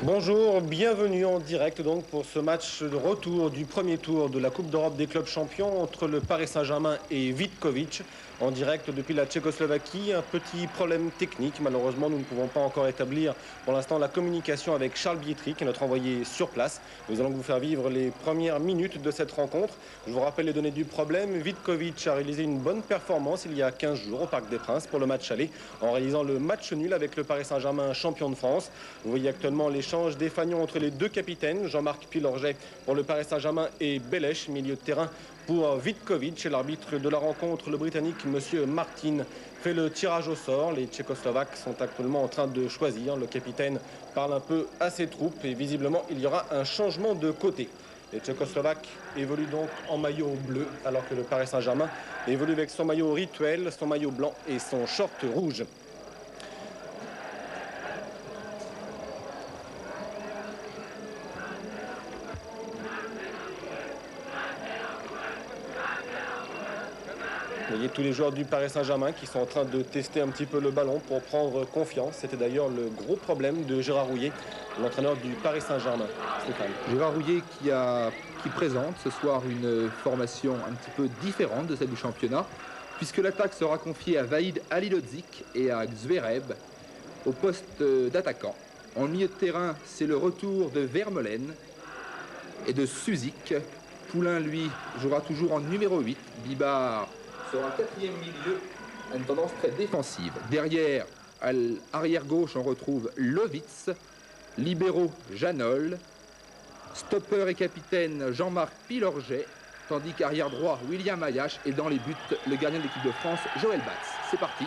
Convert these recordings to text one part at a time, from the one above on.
Bonjour, bienvenue en direct donc pour ce match de retour du premier tour de la Coupe d'Europe des clubs champions entre le Paris Saint-Germain et Vitkovic. En direct depuis la Tchécoslovaquie, un petit problème technique. Malheureusement, nous ne pouvons pas encore établir pour l'instant la communication avec Charles Bietri, qui est notre envoyé sur place. Nous allons vous faire vivre les premières minutes de cette rencontre. Je vous rappelle les données du problème. Vitkovic a réalisé une bonne performance il y a 15 jours au Parc des Princes pour le match aller, en réalisant le match nul avec le Paris Saint-Germain champion de France. Vous voyez actuellement l'échange des fagnons entre les deux capitaines, Jean-Marc Pilorget pour le Paris Saint-Germain et Belesh, milieu de terrain pour Vitkovic. Et l'arbitre de la rencontre, le Britannique, monsieur Martin, fait le tirage au sort. Les Tchécoslovaques sont actuellement en train de choisir. Le capitaine parle un peu à ses troupes et visiblement il y aura un changement de côté. Les Tchécoslovaques évoluent donc en maillot bleu, alors que le Paris Saint-Germain évolue avec son maillot rituel, son maillot blanc et son short rouge. Vous voyez tous les joueurs du Paris Saint-Germain qui sont en train de tester un petit peu le ballon pour prendre confiance. C'était d'ailleurs le gros problème de Gérard Rouillet, l'entraîneur du Paris Saint-Germain. Stéphane. Gérard Rouillet qui présente ce soir une formation un petit peu différente de celle du championnat, puisque l'attaque sera confiée à Vahid Halilhodžić et à Zverev au poste d'attaquant. En milieu de terrain, c'est le retour de Vermeulen et de Sušić. Poulain, lui, jouera toujours en numéro 8. Bibar sera quatrième milieu, à une tendance très défensive. Derrière, à l'arrière gauche, on retrouve Lovitz, libéraux Janol, stopper et capitaine Jean-Marc Pilorget, tandis qu'arrière droit, William Ayache, et dans les buts, le gardien de l'équipe de France, Joël Batz. C'est parti.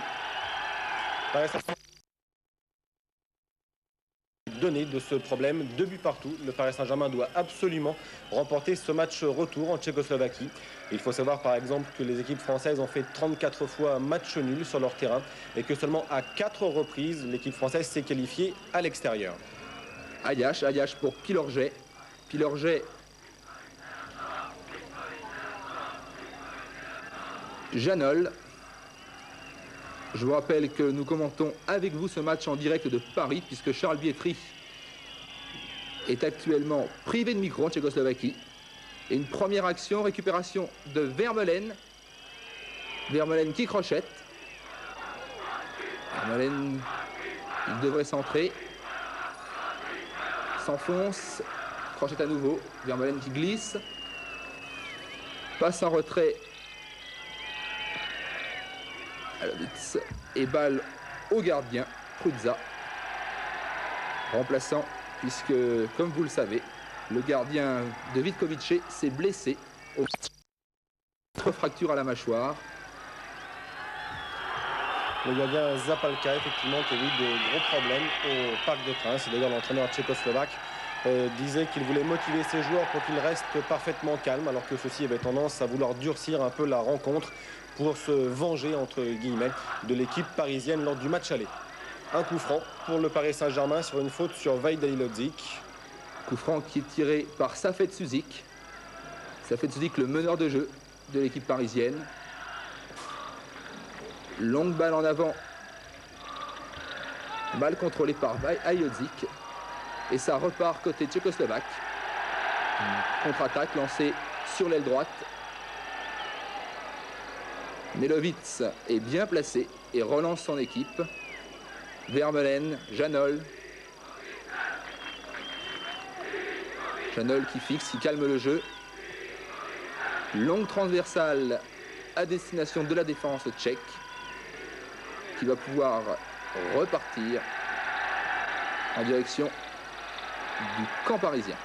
Donné de ce problème, 2 buts partout. Le Paris Saint-Germain doit absolument remporter ce match retour en Tchécoslovaquie. Il faut savoir par exemple que les équipes françaises ont fait 34 fois match nul sur leur terrain et que seulement à 4 reprises, l'équipe française s'est qualifiée à l'extérieur. Ayache pour Pilorget. Pilorget. Janol. Je vous rappelle que nous commentons avec vous ce match en direct de Paris, puisque Charles Bietri est actuellement privé de micro en Tchécoslovaquie. Et une première action, récupération de Vermeulen. Vermeulen qui crochette. Vermeulen, il devrait centrer. S'enfonce. Crochette à nouveau. Vermeulen qui glisse. Passe en retrait. Lovitz et balle au gardien, Prudza, remplaçant, puisque, comme vous le savez, le gardien de Vitkovic s'est blessé au fracture à la mâchoire. Le gardien Zapalka, effectivement, qui a eu de gros problèmes au Parc des Princes. D'ailleurs, l'entraîneur tchécoslovaque disait qu'il voulait motiver ses joueurs pour qu'ils restent parfaitement calmes, alors que ceux-ci avaient tendance à vouloir durcir un peu la rencontre pour se venger, entre guillemets, de l'équipe parisienne lors du match aller. Un coup franc pour le Paris Saint-Germain sur une faute sur Vahid Halilhodžić. Coup franc qui est tiré par Safet Sušić. Safet Sušić, le meneur de jeu de l'équipe parisienne. Longue balle en avant. Mal contrôlé par Halilhodžić. Et ça repart côté tchécoslovaque. Contre-attaque lancée sur l'aile droite. Lovitz est bien placé et relance son équipe. Vermeulen, Janol. Janol qui fixe, qui calme le jeu. Longue transversale à destination de la défense tchèque, qui va pouvoir repartir en direction du camp parisien.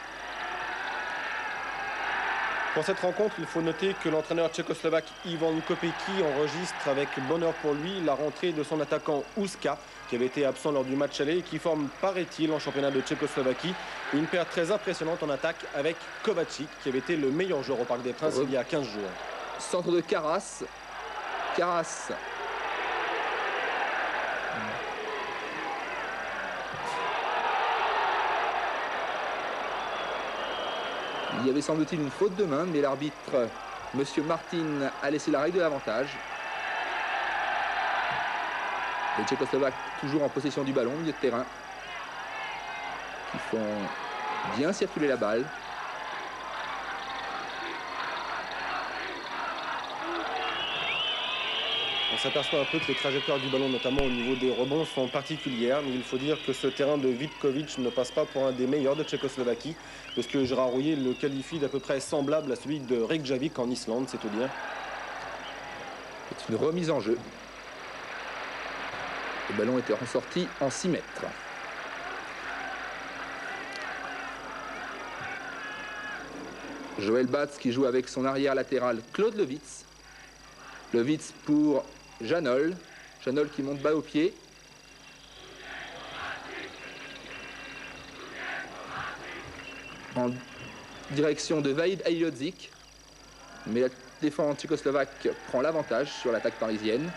Pour cette rencontre, il faut noter que l'entraîneur tchécoslovaque Ivan Kopecki enregistre avec bonheur pour lui la rentrée de son attaquant Ouska, qui avait été absent lors du match aller et qui forme, paraît-il, en championnat de Tchécoslovaquie, une paire très impressionnante en attaque avec Kovacic, qui avait été le meilleur joueur au Parc des Princes il y a 15 jours. Centre de Karas. Karas. Il y avait semble-t-il une faute de main, mais l'arbitre, M. Martin, a laissé la règle de l'avantage. Les Tchécoslovaques toujours en possession du ballon, milieu de terrain. qui font bien circuler la balle. On s'aperçoit un peu que les trajectoires du ballon, notamment au niveau des rebonds, sont particulières. Mais il faut dire que ce terrain de Vitkovic ne passe pas pour un des meilleurs de Tchécoslovaquie, parce que Gérard Rouillet le qualifie d'à peu près semblable à celui de Reykjavik en Islande, c'est tout dire. C'est une remise en jeu. Le ballon était ressorti en 6 mètres. Joël Batz qui joue avec son arrière latéral Claude Lewitz. Lewitz pour Janol. Janol qui monte bas au pied. En direction de Vahid Halilhodžić. Mais la défense tchécoslovaque prend l'avantage sur l'attaque parisienne.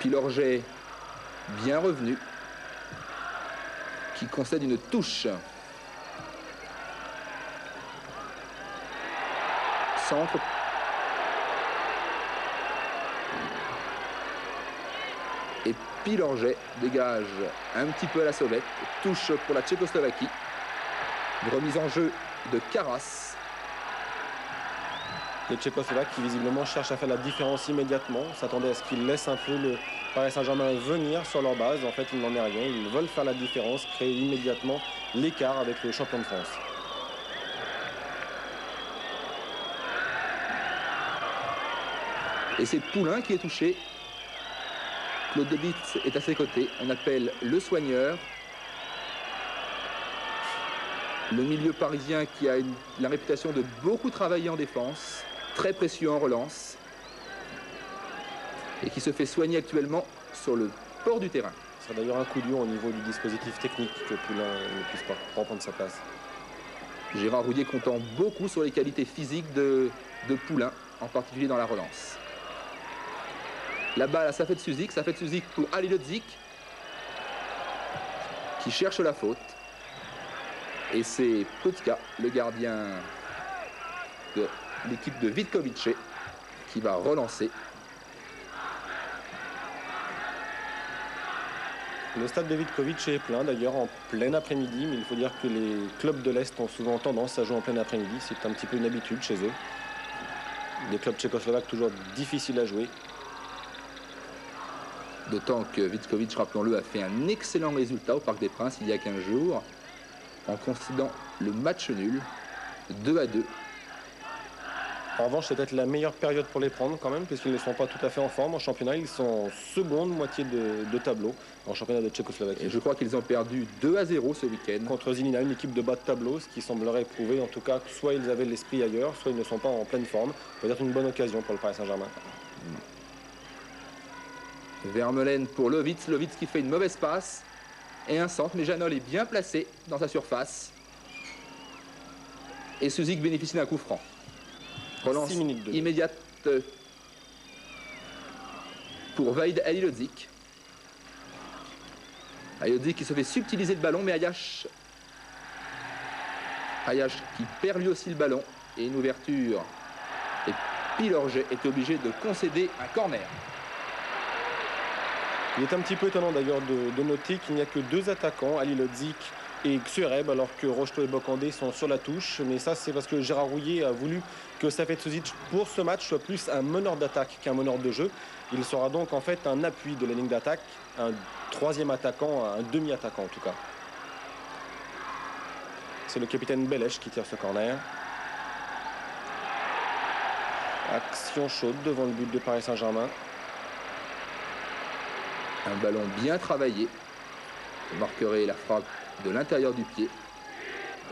Pilorget bien revenu, qui concède une touche. Centre. Et Pilorget dégage un petit peu à la sauvette. Touche pour la Tchécoslovaquie. Une remise en jeu de Karas. Les Tchécoslovaques qui visiblement cherchent à faire la différence immédiatement. On s'attendait à ce qu'ils laissent un peu le Paris Saint-Germain venir sur leur base. En fait, il n'en est rien. Ils veulent faire la différence, créer immédiatement l'écart avec le champion de France. Et c'est Poulain qui est touché. Claude Lewitz est à ses côtés. On appelle le soigneur. Le milieu parisien qui a la réputation de beaucoup travailler en défense, très précieux en relance, et qui se fait soigner actuellement sur le bord du terrain. C'est d'ailleurs un coup dur au niveau du dispositif technique que Poulain ne puisse pas reprendre sa place. Gérard Rouillet comptant beaucoup sur les qualités physiques de Poulain, en particulier dans la relance. La balle à Safet Suzik pour Halilhodžić, qui cherche la faute. Et c'est Kotka, le gardien de l'équipe de Vitkovic, qui va relancer. Le stade de Vitkovic est plein d'ailleurs en plein après-midi, mais il faut dire que les clubs de l'Est ont souvent tendance à jouer en plein après-midi. C'est un petit peu une habitude chez eux. Des clubs tchécoslovaques toujours difficiles à jouer. D'autant que Vitkovic, rappelons-le, a fait un excellent résultat au Parc des Princes il y a 15 jours, en concédant le match nul, 2-2. En revanche, c'est peut-être la meilleure période pour les prendre quand même, puisqu'ils ne sont pas tout à fait en forme en championnat. Ils sont en seconde moitié de tableau en championnat de Tchécoslovaquie. Et je crois qu'ils ont perdu 2-0 ce week-end. Contre Zinina, une équipe de bas de tableau, ce qui semblerait prouver en tout cas que soit ils avaient l'esprit ailleurs, soit ils ne sont pas en pleine forme. Peut-être une bonne occasion pour le Paris Saint-Germain. Vermeulen pour Lewitz. Lewitz qui fait une mauvaise passe. Et un centre, mais Janol est bien placé dans sa surface. Et Suzik bénéficie d'un coup franc. Relance immédiate pour Vahid Halilhodžić. Halilhodžić qui se fait subtiliser le ballon, mais Ayash qui perd lui aussi le ballon. Et une ouverture. Et Pilorget est obligé de concéder un corner. Il est un petit peu étonnant d'ailleurs de noter qu'il n'y a que 2 attaquants, Halilhodžić et Xureb, alors que Rocheteau et Bocandé sont sur la touche. Mais ça, c'est parce que Gérard Rouillet a voulu que Safet Suzik, pour ce match, soit plus un meneur d'attaque qu'un meneur de jeu. Il sera donc en fait un appui de la ligne d'attaque, un 3e attaquant, un demi-attaquant en tout cas. C'est le capitaine Belech qui tire ce corner. Action chaude devant le but de Paris Saint-Germain. Un ballon bien travaillé. Vous marquerez la frappe de l'intérieur du pied.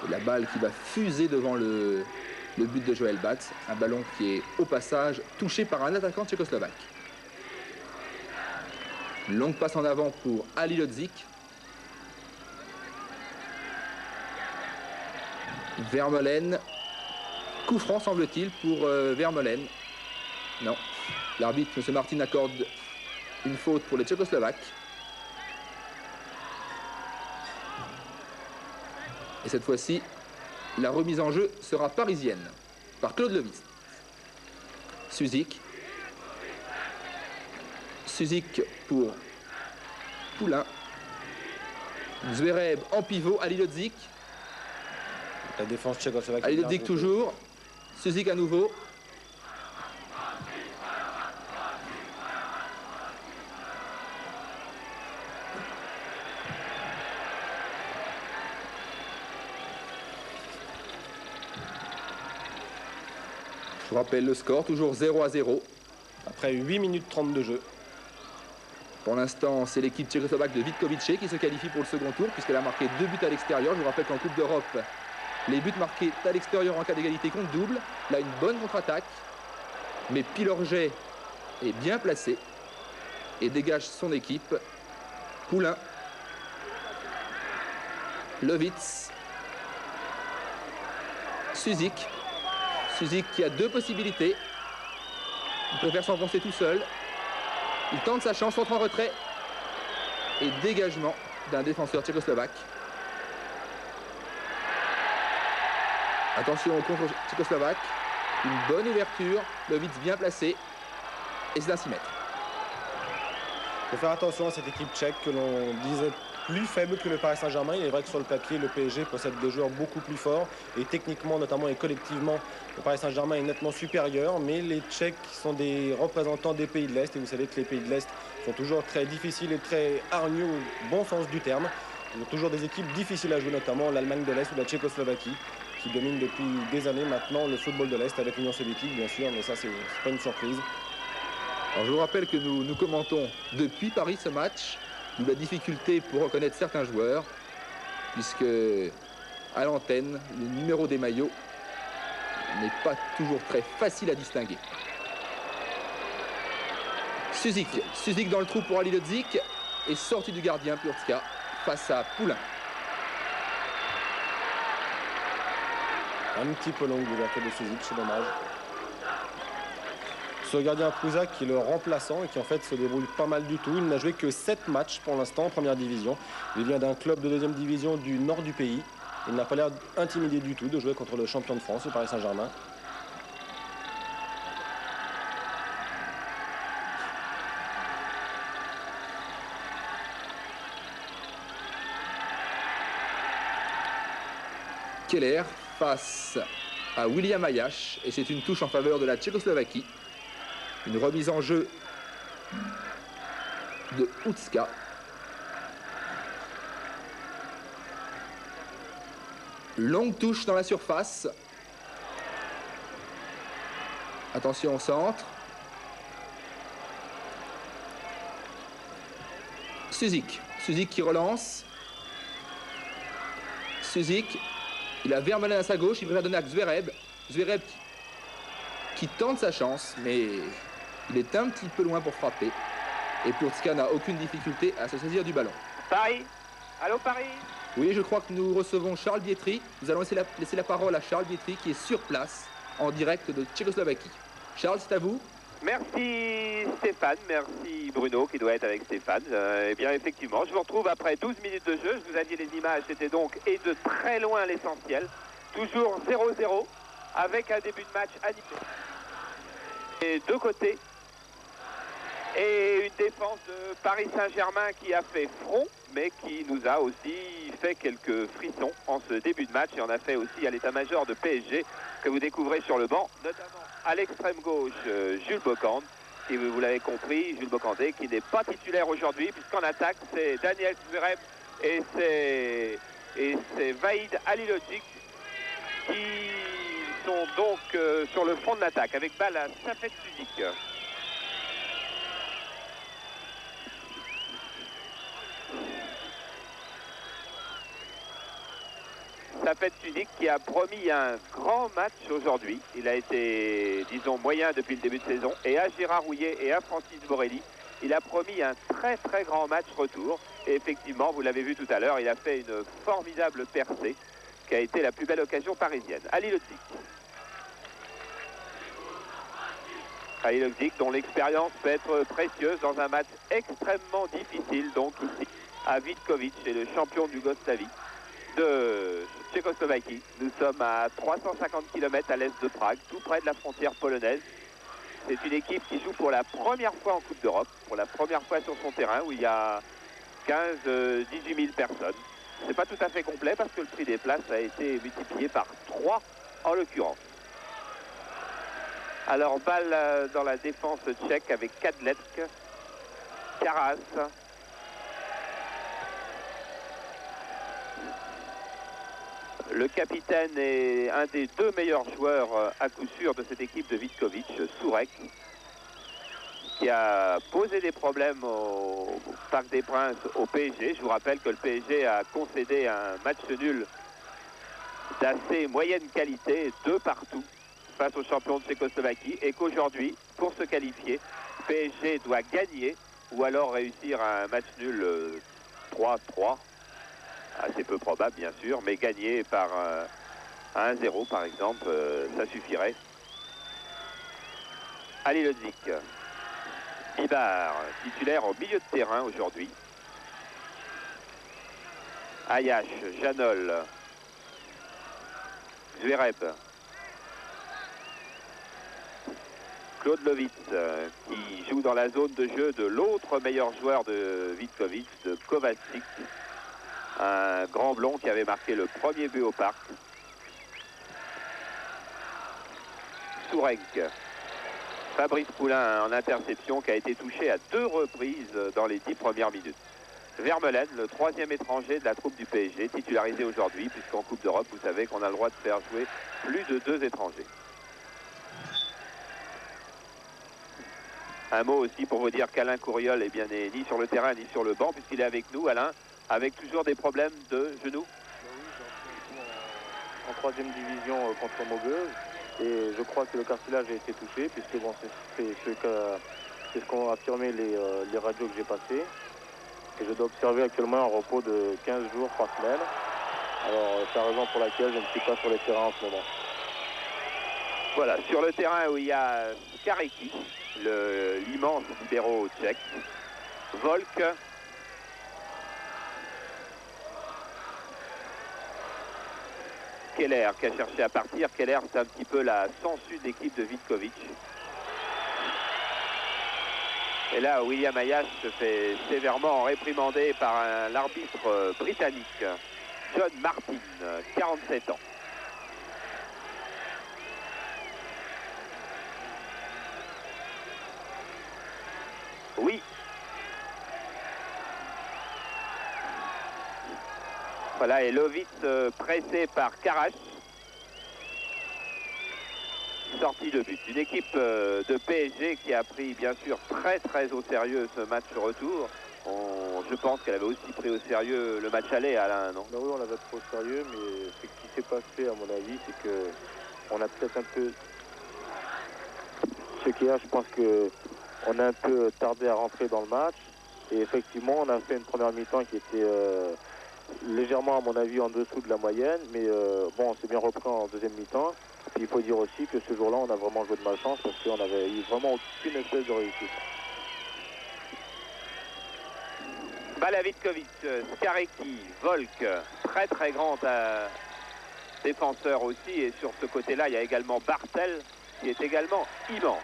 Et la balle qui va fuser devant le but de Joël Batz. Un ballon qui est au passage touché par un attaquant tchécoslovaque. Une longue passe en avant pour Halilhodžić. Vermeulen. Coup franc semble-t-il pour Vermeulen. Non. L'arbitre, M. Martin, accorde une faute pour les Tchécoslovaques. Et cette fois-ci, la remise en jeu sera parisienne par Claude Lewitz. Suzik. Suzik pour Poulain. Zverev en pivot, Halilhodžić. La défense tchécoslovaque. Halilhodžić toujours. Suzik à nouveau. Je vous rappelle le score, toujours 0-0. Après 8 minutes 30 de jeu. Pour l'instant, c'est l'équipe tchécoslovaque de Vitkovice qui se qualifie pour le second tour puisqu'elle a marqué 2 buts à l'extérieur. Je vous rappelle qu'en Coupe d'Europe, les buts marqués à l'extérieur en cas d'égalité comptent double. Là, une bonne contre-attaque. Mais Pilorget est bien placé et dégage son équipe. Poulain. Lovitz. Suzik. Suzik qui a 2 possibilités. Il préfère s'enfoncer tout seul. Il tente sa chance, entre en retrait. Et dégagement d'un défenseur tchécoslovaque. Attention au contre tchécoslovaque. Une bonne ouverture. Lovitz bien placé. Et c'est à 6 mètres. Il faut faire attention à cette équipe tchèque que l'on disait plus faible que le Paris Saint-Germain. Il est vrai que sur le papier, le PSG possède des joueurs beaucoup plus forts. Et techniquement, notamment et collectivement, le Paris Saint-Germain est nettement supérieur. Mais les Tchèques sont des représentants des pays de l'Est. Et vous savez que les pays de l'Est sont toujours très difficiles et très hargneux au bon sens du terme. Il y a toujours des équipes difficiles à jouer, notamment l'Allemagne de l'Est ou la Tchécoslovaquie, qui domine depuis des années maintenant le football de l'Est avec l'Union soviétique, bien sûr. Mais ça, c'est pas une surprise. Alors, je vous rappelle que nous commentons depuis Paris ce match, d'où la difficulté pour reconnaître certains joueurs, puisque à l'antenne, le numéro des maillots n'est pas toujours très facile à distinguer. Suzik dans le trou pour Halilhodžić et sortie du gardien Purtka face à Poulain. Un petit peu longue l'ouverture de Suzik, c'est dommage. Ce gardien Prouza qui est le remplaçant et qui en fait se débrouille pas mal du tout. Il n'a joué que 7 matchs pour l'instant en première division. Il vient d'un club de deuxième division du nord du pays. Il n'a pas l'air intimidé du tout de jouer contre le champion de France, le Paris Saint-Germain. Keller face à William Ayash et c'est une touche en faveur de la Tchécoslovaquie. Une remise en jeu de Hutska. Longue touche dans la surface. Attention au centre. Suzik qui relance. Suzik. Il a Vermeulen à sa gauche. Il préfère donner à Zverev. Zverev qui tente sa chance, mais il est un petit peu loin pour frapper. Et Purtka n'a aucune difficulté à se saisir du ballon. Paris. Allô Paris. Oui, je crois que nous recevons Charles Bietri. Nous allons laisser la parole à Charles Bietri qui est sur place en direct de Tchécoslovaquie. Charles, c'est à vous. Merci Stéphane, merci Bruno qui doit être avec Stéphane. Eh bien effectivement, je vous retrouve après 12 minutes de jeu. Je vous ai dit les images, c'était donc et de très loin l'essentiel. Toujours 0-0 avec un début de match animé. Et deux côtés. Et une défense de Paris Saint-Germain qui a fait front, mais qui nous a aussi fait quelques frissons en ce début de match. Et on a fait aussi à l'état-major de PSG que vous découvrez sur le banc, notamment à l'extrême gauche, Jules Bocande. Et vous l'avez compris, Jules Bocandé qui n'est pas titulaire aujourd'hui, puisqu'en attaque, c'est Daniel Zverev et c'est Vahid Halilhodžić qui sont donc sur le front de l'attaque, avec balle à Safet Suzik. Safet Suzik qui a promis un grand match aujourd'hui. Il a été, disons, moyen depuis le début de saison. Et à Gérard Rouillet et à Francis Borelli, il a promis un très très grand match retour. Et effectivement, vous l'avez vu tout à l'heure, il a fait une formidable percée qui a été la plus belle occasion parisienne. Halilhodžić. Halilhodžić dont l'expérience peut être précieuse dans un match extrêmement difficile, donc ici à Vitkovice, chez le champion d'Yougoslavie de Tchécoslovaquie. Nous sommes à 350 km à l'est de Prague, tout près de la frontière polonaise. C'est une équipe qui joue pour la première fois en Coupe d'Europe, pour la première fois sur son terrain où il y a 15-18 000 personnes. C'est pas tout à fait complet parce que le prix des places a été multiplié par 3 en l'occurrence. Alors balle dans la défense tchèque avec Kadlecki, Karas. Le capitaine est un des 2 meilleurs joueurs à coup sûr de cette équipe de Vitkovic, Sourek, qui a posé des problèmes au Parc des Princes au PSG. Je vous rappelle que le PSG a concédé un match nul d'assez moyenne qualité, 2 partout, face aux champions de Tchécoslovaquie, et qu'aujourd'hui, pour se qualifier, PSG doit gagner ou alors réussir un match nul 3-3. Assez peu probable bien sûr, mais gagner par 1-0 par exemple, ça suffirait. Ali Lodzik, Bibar, titulaire au milieu de terrain aujourd'hui. Ayash, Janol, Zverev, Claude Lovitz qui joue dans la zone de jeu de l'autre meilleur joueur de Vitkovic, de Kovacic. Un grand blond qui avait marqué le premier but au parc. Sourek. Fabrice Poulain en interception qui a été touché à 2 reprises dans les 10 premières minutes. Vermeulen, le 3e étranger de la troupe du PSG, titularisé aujourd'hui, puisqu'en Coupe d'Europe, vous savez qu'on a le droit de faire jouer plus de 2 étrangers. Un mot aussi pour vous dire qu'Alain Courriol n'est ni sur le terrain ni sur le banc, puisqu'il est avec nous, Alain, avec toujours des problèmes de genoux. En 3e division contre Maubeuge, et je crois que le cartilage a été touché, puisque bon, c'est ce qu'ont affirmé les radios que j'ai passées. Et je dois observer actuellement un repos de 15 jours par semaine. Alors c'est la raison pour laquelle je ne suis pas sur les terrains en ce moment. Voilà, sur le terrain où il y a Kareki, l'immense libéro tchèque, Volk, Keller qui a cherché à partir. Keller, c'est un petit peu la sangsue d'équipe de Vitkovic. Et là, William Ayash se fait sévèrement réprimander par l'arbitre britannique, John Martin, 47 ans. Oui. Voilà, et Lovitz pressé par Karash. Sortie de but. Une équipe de PSG qui a pris bien sûr très au sérieux ce match retour. Je pense qu'elle avait aussi pris au sérieux le match aller, Alain, non? Ben oui, on l'avait pris au sérieux, mais ce qui s'est passé à mon avis, c'est que on a peut-être un peu... Ce qu'il y a, je pense qu'on a un peu tardé à rentrer dans le match. Et effectivement, on a fait une première mi-temps qui était légèrement, à mon avis, en dessous de la moyenne. Mais bon, on s'est bien repris en deuxième mi-temps. Puis il faut dire aussi que ce jour-là, on a vraiment joué de malchance parce qu'on n'avait eu vraiment aucune espèce de réussite. Balavitkovic, Skareki, Volk, très grand défenseur aussi. Et sur ce côté-là, il y a également Bartel qui est également immense.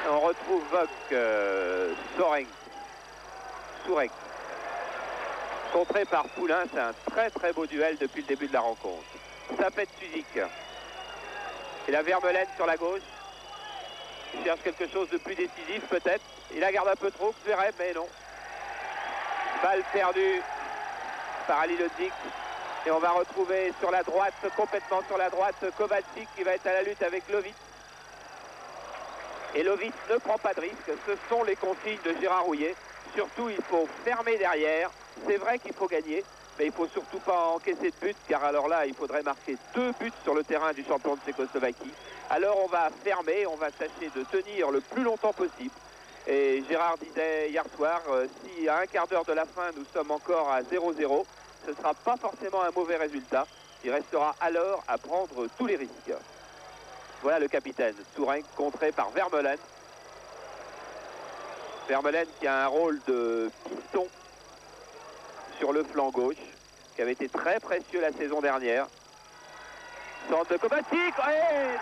Et on retrouve Volk, Sourek. Contré par Poulain, c'est un très beau duel depuis le début de la rencontre. Ça fait de physique. Et la Vermeulen sur la gauche. Il cherche quelque chose de plus décisif peut-être. Il la garde un peu trop, Zverev, mais non. Balle perdue par Ali Lodzik. Et on va retrouver sur la droite, complètement sur la droite, Kovacic qui va être à la lutte avec Lovitz. Et Lovitz ne prend pas de risque. Ce sont les consignes de Gérard Rouillet. Surtout, il faut fermer derrière. C'est vrai qu'il faut gagner, mais il ne faut surtout pas encaisser de but, car alors là, il faudrait marquer 2 buts sur le terrain du champion de Tchécoslovaquie. Alors on va fermer, on va tâcher de tenir le plus longtemps possible. Et Gérard disait hier soir, si à un quart d'heure de la fin, nous sommes encore à 0-0, ce ne sera pas forcément un mauvais résultat. Il restera alors à prendre tous les risques. Voilà le capitaine, Sourek, contré par Vermeulen. Vermeulen qui a un rôle de piston sur le flanc gauche, qui avait été très précieux la saison dernière. Centre de Kovacic, énorme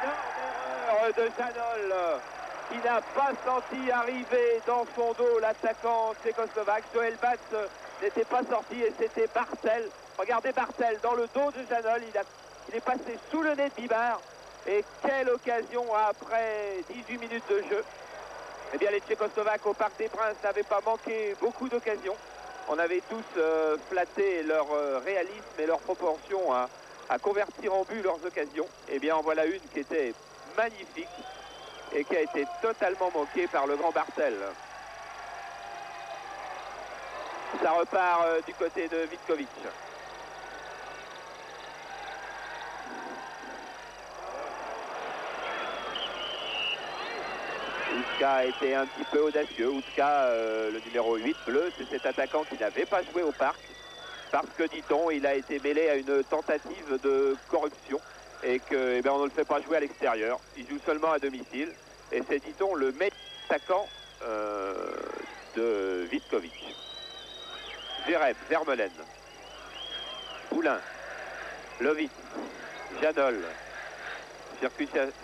erreur de Janol qui n'a pas senti arriver dans son dos l'attaquant tchécoslovaque. Joël Batz n'était pas sorti et c'était Barthel. Regardez Barthel dans le dos de Janol, il est passé sous le nez de Bibard. Et quelle occasion après 18 minutes de jeu. Eh bien les Tchécoslovaques au Parc des Princes n'avaient pas manqué beaucoup d'occasions. On avait tous flatté leur réalisme et leur proportion à convertir en but leurs occasions. Eh bien en voilà une qui était magnifique et qui a été totalement manquée par le grand Barthel. Ça repart du côté de Vitkovic. Ouska a été un petit peu audacieux. Ouska, le numéro 8 bleu, c'est cet attaquant qui n'avait pas joué au parc parce que, dit-on, il a été mêlé à une tentative de corruption et que, on ne le fait pas jouer à l'extérieur. Il joue seulement à domicile et c'est, dit-on, le meilleur attaquant de Vitkovic. Zverev, Vermeulen, Poulain, Lovitz, Janol.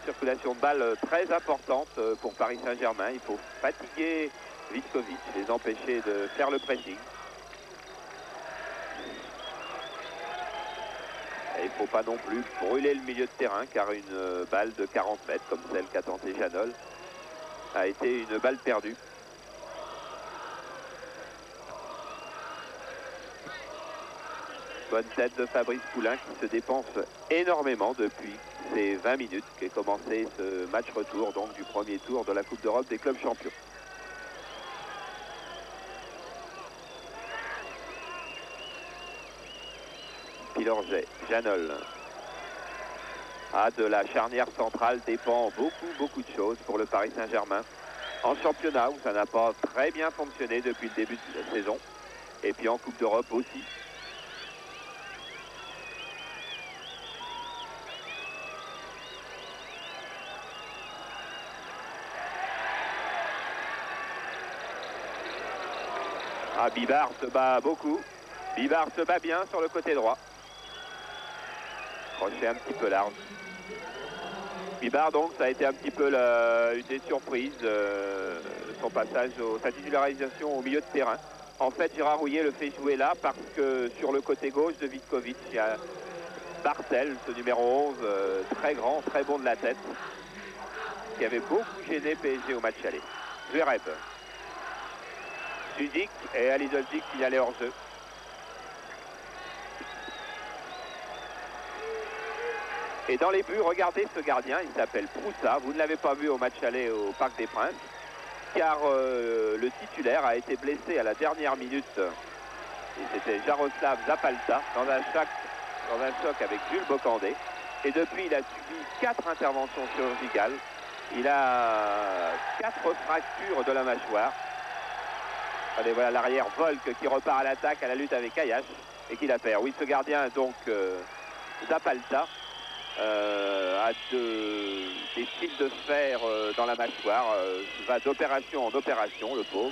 Circulation de balles très importante pour Paris Saint-Germain. Il faut fatiguer Vitkovic, les empêcher de faire le pressing. Et il ne faut pas non plus brûler le milieu de terrain car une balle de 40 mètres comme celle qu'a tenté Janol a été une balle perdue. Bonne tête de Fabrice Poulain qui se dépense énormément depuis ces 20 minutes qu'est commencé ce match retour donc du premier tour de la Coupe d'Europe des clubs champions. Pilorget, Janol. De la charnière centrale dépend beaucoup de choses pour le Paris Saint-Germain. En championnat où ça n'a pas très bien fonctionné depuis le début de la saison. Et puis en Coupe d'Europe aussi. Bibard se bat beaucoup. Bibard se bat bien sur le côté droit. Crochet un petit peu large. Bibard donc ça a été un petit peu une des surprises son passage, sa titularisation au milieu de terrain. En fait Gérard Rouillet le fait jouer là parce que sur le côté gauche de Vitkovic il y a Barthel, ce numéro 11 très grand, très bon de la tête qui avait beaucoup gêné PSG au match aller. Zverev. Sudik et Alidolzik qui allait hors jeu. Et dans les buts, regardez ce gardien, il s'appelle Proussa. Vous ne l'avez pas vu au match aller au Parc des Princes, car le titulaire a été blessé à la dernière minute. Et c'était Jaroslav Zapalta dans un choc avec Jules Bocandé. Et depuis, il a subi 4 interventions chirurgicales. Il a 4 fractures de la mâchoire. Allez, voilà l'arrière Volk qui repart à l'attaque, à la lutte avec Ayash et qui la perd. Oui, ce gardien, donc, Zapalta, a des fils de fer dans la mâchoire, va d'opération en opération, le pauvre.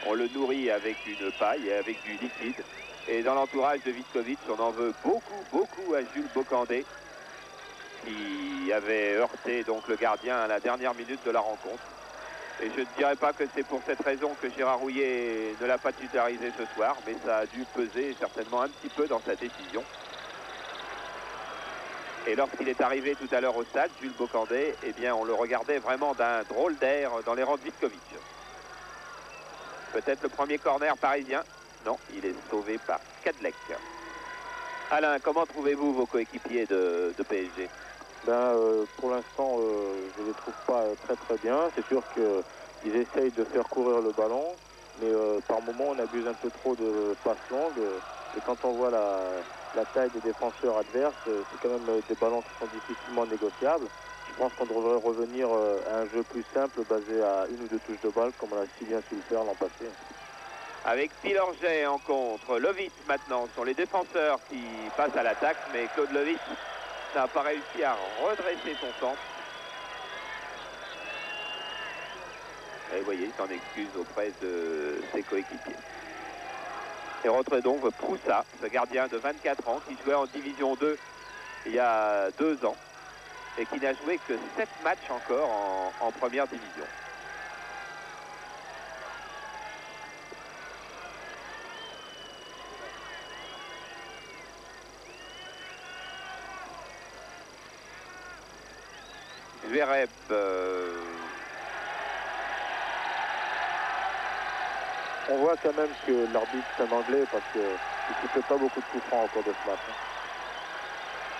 On le nourrit avec une paille et avec du liquide. Et dans l'entourage de Vitkovic, on en veut beaucoup à Jules Bocandé, qui avait heurté donc le gardien à la dernière minute de la rencontre. Et je ne dirais pas que c'est pour cette raison que Gérard Rouillet ne l'a pas titularisé ce soir, mais ça a dû peser certainement un petit peu dans sa décision. Et lorsqu'il est arrivé tout à l'heure au stade, Jules Bocandé, eh bien on le regardait vraiment d'un drôle d'air dans les rangs de Vitkovic. Peut-être le premier corner parisien. Non, il est sauvé par Kadlec. Alain, comment trouvez-vous vos coéquipiers de PSG ? Pour l'instant, je ne les trouve pas très bien. C'est sûr qu'ils essayent de faire courir le ballon, mais par moment, on abuse un peu trop de passes longues. Et quand on voit la taille des défenseurs adverses, c'est quand même des ballons qui sont difficilement négociables. Je pense qu'on devrait revenir à un jeu plus simple, basé à 1 ou 2 touches de balle, comme on a si bien su le faire l'an passé. Avec Pilorget en contre, Lovitz maintenant sont les défenseurs qui passent à l'attaque, mais Claude Lovitz n'a pas réussi à redresser son centre. Et vous voyez, il s'en excuse auprès de ses coéquipiers. Et retrouve donc Proussa, ce gardien de 24 ans qui jouait en Division 2 il y a 2 ans et qui n'a joué que 7 matchs encore en première division. Zverev, On voit quand même que l'arbitre c'est un anglais parce qu'il ne fait pas beaucoup de coups francs au cours de ce match.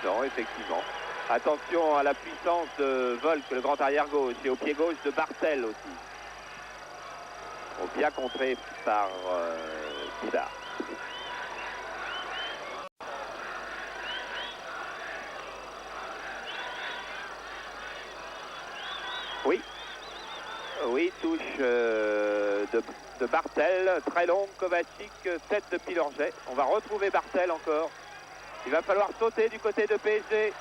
non, effectivement. Attention à la puissance de Volk, le grand arrière gauche, et au pied gauche de Bartel aussi. Bien contré par Boudard. Oui, touche de Bartel, très longue, Kovacic, tête de Pilorget. On va retrouver Bartel encore. Il va falloir sauter du côté de PSG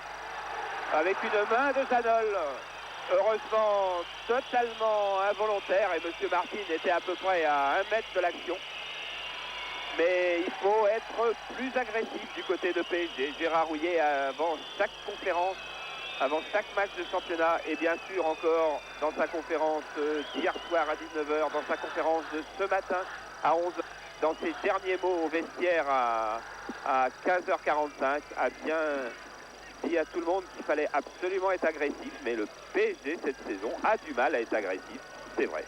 avec une main de Janol. Heureusement, totalement involontaire, et M. Martin était à peu près à 1 mètre de l'action. Mais il faut être plus agressif du côté de PSG. Gérard Houllier, avant chaque conférence, avant chaque match de championnat, et bien sûr encore dans sa conférence d'hier soir à 19h, dans sa conférence de ce matin à 11h, dans ses derniers mots au vestiaire à 15h45, a bien dit à tout le monde qu'il fallait absolument être agressif, mais le PSG cette saison a du mal à être agressif, c'est vrai.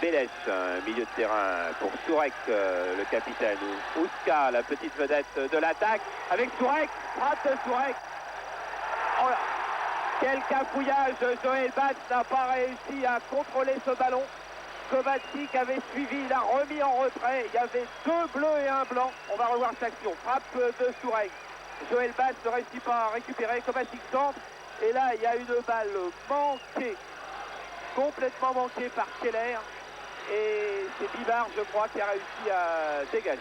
Bélès, milieu de terrain pour Sourek, le capitaine. Ouska, la petite vedette de l'attaque, avec Sourek, frappe de Sourek. Oh là, quel cafouillage, Joël Batz n'a pas réussi à contrôler ce ballon. Kovacic avait suivi, il a remis en retrait, il y avait 2 bleus et 1 blanc. On va revoir cette action, frappe de Sourek. Joël Batz ne réussit pas à récupérer, Kovacic centre, et là il y a une balle manquée, complètement manquée par Keller. Et c'est Bivard, je crois, qui a réussi à dégager.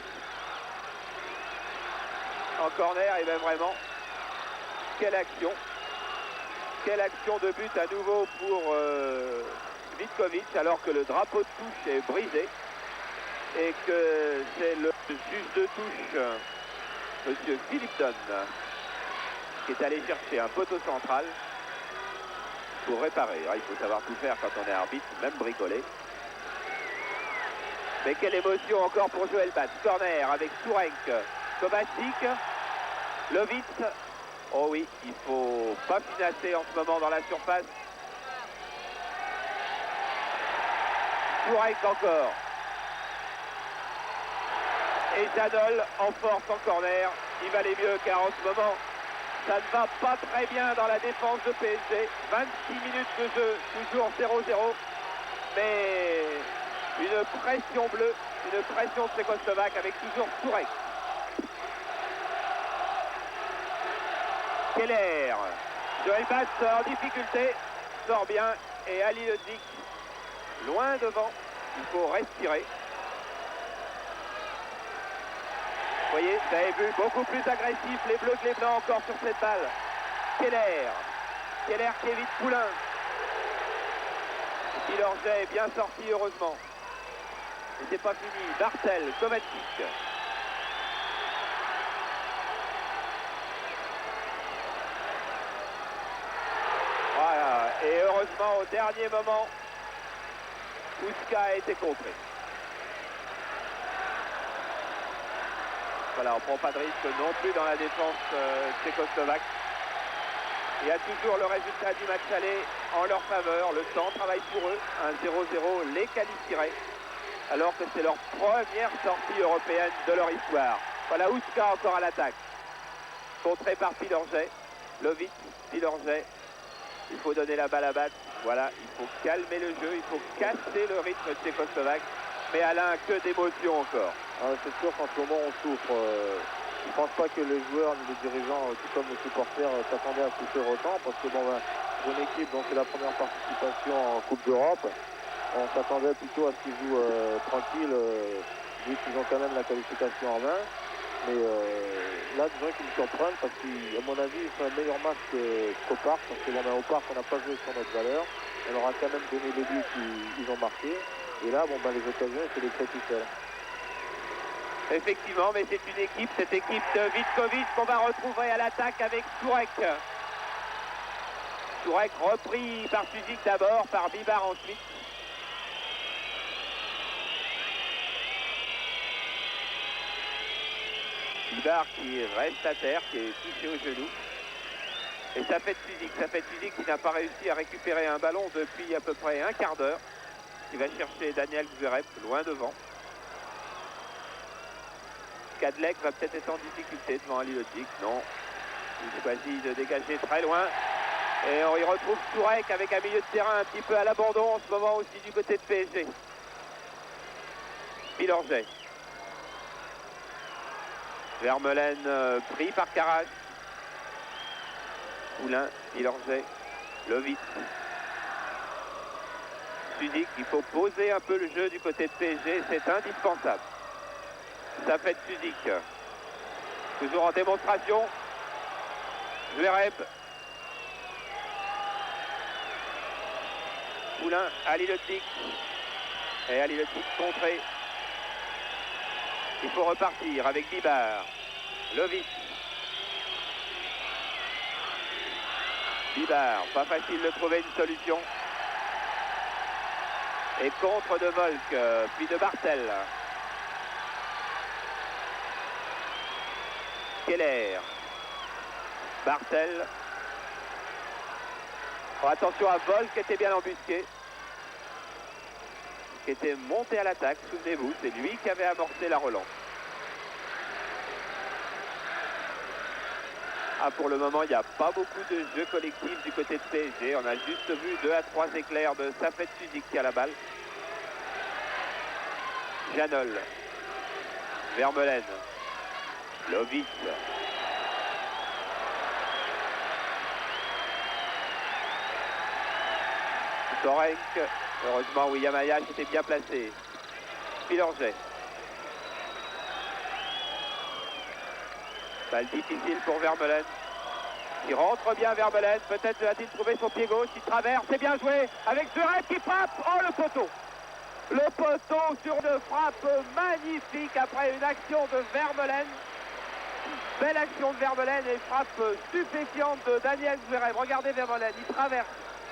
En corner, et bien vraiment, quelle action. Quelle action de but à nouveau pour Vitkovic, alors que le drapeau de touche est brisé. Et que c'est le juge de touche, M. Philipton, qui est allé chercher un poteau central pour réparer. Il faut savoir tout faire quand on est arbitre, même bricoler. Mais quelle émotion encore pour Joël Batz. Corner avec Sourek, Kovacic, Lovitz. Oh oui, il faut pas finasser en ce moment dans la surface. Sourek encore. Et Janol en force en corner. Il valait mieux car en ce moment, ça ne va pas très bien dans la défense de PSG. 26 minutes de jeu, toujours 0-0. Mais une pression bleue, une pression tchécoslovaque avec toujours Sourek. Keller, Joël Batz en difficulté, sort bien, et Ali Lezik loin devant, il faut respirer. Vous voyez, vous avez vu, beaucoup plus agressif les bleus que les blancs encore sur cette balle. Keller qui est vite Poulain. Pilorget est bien sorti heureusement. Et c'est pas fini, Bartel, Kovacic. Voilà, et heureusement au dernier moment, Ouska a été contré. Voilà, on ne prend pas de risque non plus dans la défense tchécoslovaque. Il y a toujours le résultat du match aller en leur faveur. Le temps travaille pour eux. Un 0-0 les qualifierait. Alors que c'est leur première sortie européenne de leur histoire. Voilà Ouska encore à l'attaque. Contré par Pilorget. Lovitz, Pilorget. Il faut donner la balle à Batz. Voilà, il faut calmer le jeu. Il faut casser le rythme tchécoslovaque. Mais Alain, que d'émotion encore. Ah, c'est sûr qu'en ce moment on souffre. Je ne pense pas que les joueurs ni les dirigeants, tout comme les supporters, s'attendaient à souffrir autant. Parce que bon, pour une équipe dont c'est la première participation en Coupe d'Europe, on s'attendait plutôt à ce qu'ils jouent tranquille, vu qu'ils ont quand même la qualification en main. Mais là, disons qu'ils me surprennent parce qu'à mon avis, ils font un meilleur match qu'au Parc. Parce que bon, au Parc, on n'a pas joué sur notre valeur. on leur a quand même donné les buts qu'ils ont marqués. Et là, bon, les occasions, c'est les créer tout seul. Effectivement, mais c'est une équipe, cette équipe de Vitkovic qu'on va retrouver à l'attaque avec Tourek. Tourek repris par Suzik d'abord, par Bibar ensuite. Bibar qui reste à terre, qui est touché au genou. Et ça fait Suzik qui n'a pas réussi à récupérer un ballon depuis à peu près un quart d'heure. Il va chercher Daniel Zverev loin devant. Kadlec va peut-être être en difficulté devant Halilovic. Non, il choisit de dégager très loin. Et on y retrouve Tourek avec un milieu de terrain un petit peu à l'abandon en ce moment aussi du côté de PSG. Milorget. Vermeulen pris par Carras. Poulain, Milorget, Lovitz. Suzik, il faut poser un peu le jeu du côté de PSG, c'est indispensable. Ça fait de Suzik. Toujours en démonstration. Zverev. Poulain, Halilovic. Et Halilovic contré. Il faut repartir avec Bibar. Lovitz. Bibar, pas facile de trouver une solution. Et contre de Volk, puis de Bartel. Keller. Bartel. Oh, attention à Volk qui était bien embusqué. Qui était monté à l'attaque, souvenez-vous, c'est lui qui avait amorcé la relance. Ah, pour le moment, il n'y a pas beaucoup de jeu collectif du côté de PSG. On a juste vu 2 à 3 éclairs de Safet Suzik qui a la balle. Janol. Vermeulen. Lovitz. Torek. Heureusement, William Ayash était bien placé. Milorget. Balle difficile pour Vermeulen. Il rentre bien Vermeulen. Peut-être va-t-il trouver son pied gauche. Il traverse. C'est bien joué avec Zverev qui frappe. Oh, le poteau. Le poteau sur une frappe magnifique après une action de Vermeulen. Belle action de Vermeulen et frappe stupéfiante de Daniel Zverev. Regardez Vermeulen. Il traverse.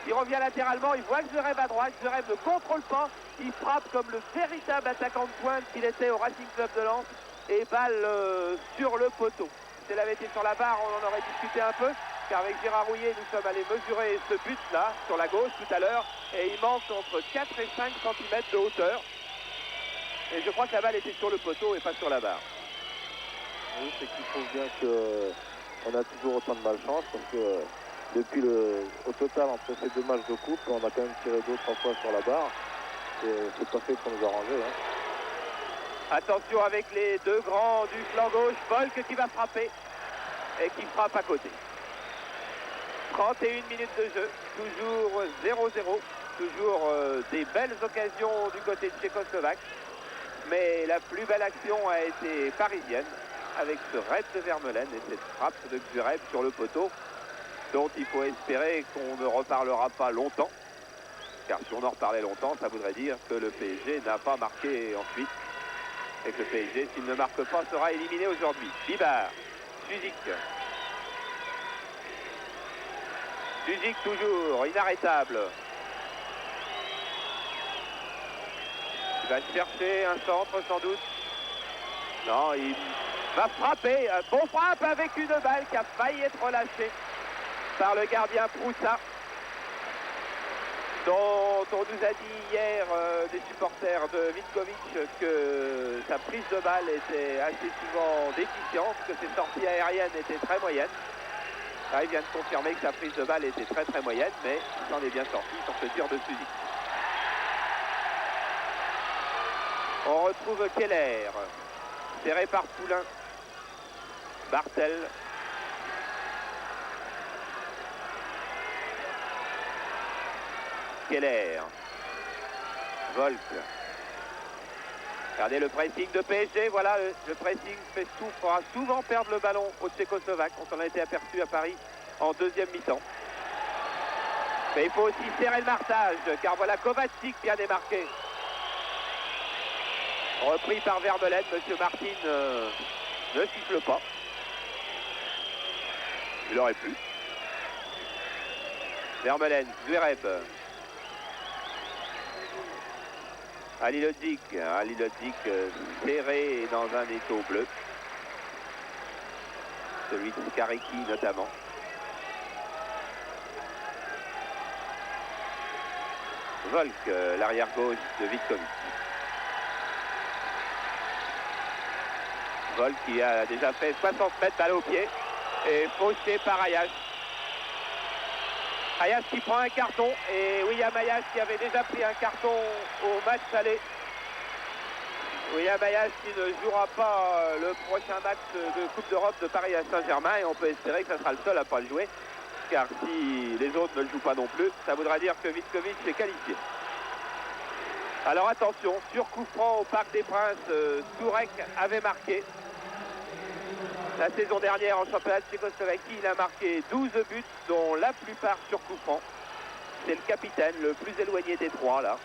Il revient latéralement. Il voit Zverev à droite. Zverev ne contrôle pas. Il frappe comme le véritable attaquant de pointe qu'il était au Racing Club de Lens. Et balle sur le poteau. Si elle avait été sur la barre, on en aurait discuté un peu, car avec Gérard Rouillet, nous sommes allés mesurer ce but-là, sur la gauche tout à l'heure, et il manque entre 4 et 5 cm de hauteur. Et je crois que la balle était sur le poteau et pas sur la barre. Oui, c'est qu'il faut bien qu'on a toujours autant de malchance, parce que depuis au total, entre ces 2 matchs de coupe, on a quand même tiré 2-3 fois sur la barre, et c'est pas fait pour nous arranger. Hein. Attention avec les 2 grands du flanc gauche, Volk qui va frapper et qui frappe à côté. 31 minutes de jeu, toujours 0-0, toujours des belles occasions du côté de tchécoslovaque. Mais la plus belle action a été parisienne avec ce raid de Vermeulen et cette frappe de Zverev sur le poteau dont il faut espérer qu'on ne reparlera pas longtemps. Car si on en reparlait longtemps, ça voudrait dire que le PSG n'a pas marqué ensuite. Et que le PSG, s'il ne marque pas, sera éliminé aujourd'hui. Bibar, Suzik. Suzik toujours, inarrêtable. Il va chercher un centre sans doute. Non, il va frapper. Un bon frappe avec une balle qui a failli être relâchée par le gardien Proussa, dont on nous a dit hier des supporters de Vitkovic que sa prise de balle était assez souvent déficiente, que ses sorties aériennes étaient très moyennes. Là, il vient de confirmer que sa prise de balle était très très moyenne, mais il s'en est bien sorti sur ce tir de Suzik. On retrouve Keller, serré par Poulain, Bartel. Keller, Volk. Regardez le pressing de PSG, voilà, le pressing fera souvent perdre le ballon aux Tchécoslovaques. On s'en a été aperçu à Paris en deuxième mi-temps. Mais il faut aussi serrer le marquage, car voilà Kovacic qui a démarqué. Repris par Vermeulen, Monsieur Martin ne siffle pas. Il aurait pu. Vermeulen, Zverev. Halilovic serré dans un étau bleu. Celui de Skareki notamment. Volk, l'arrière gauche de Vitkovic. Volk qui a déjà fait 60 mètres balle au pied et fauché par Ayash. Ayash qui prend un carton et William Ayash qui avait déjà pris un carton au match aller. William Ayash qui ne jouera pas le prochain match de Coupe d'Europe de Paris à Saint-Germain, et on peut espérer que ça sera le seul à ne pas le jouer, car si les autres ne le jouent pas non plus, ça voudra dire que Vitkovic est qualifié. Alors attention, sur coup franc au Parc des Princes, Tourek avait marqué. La saison dernière en championnat de Tchécoslovaquie, il a marqué 12 buts, dont la plupart sur coup franc. C'est le capitaine, le plus éloigné des trois là.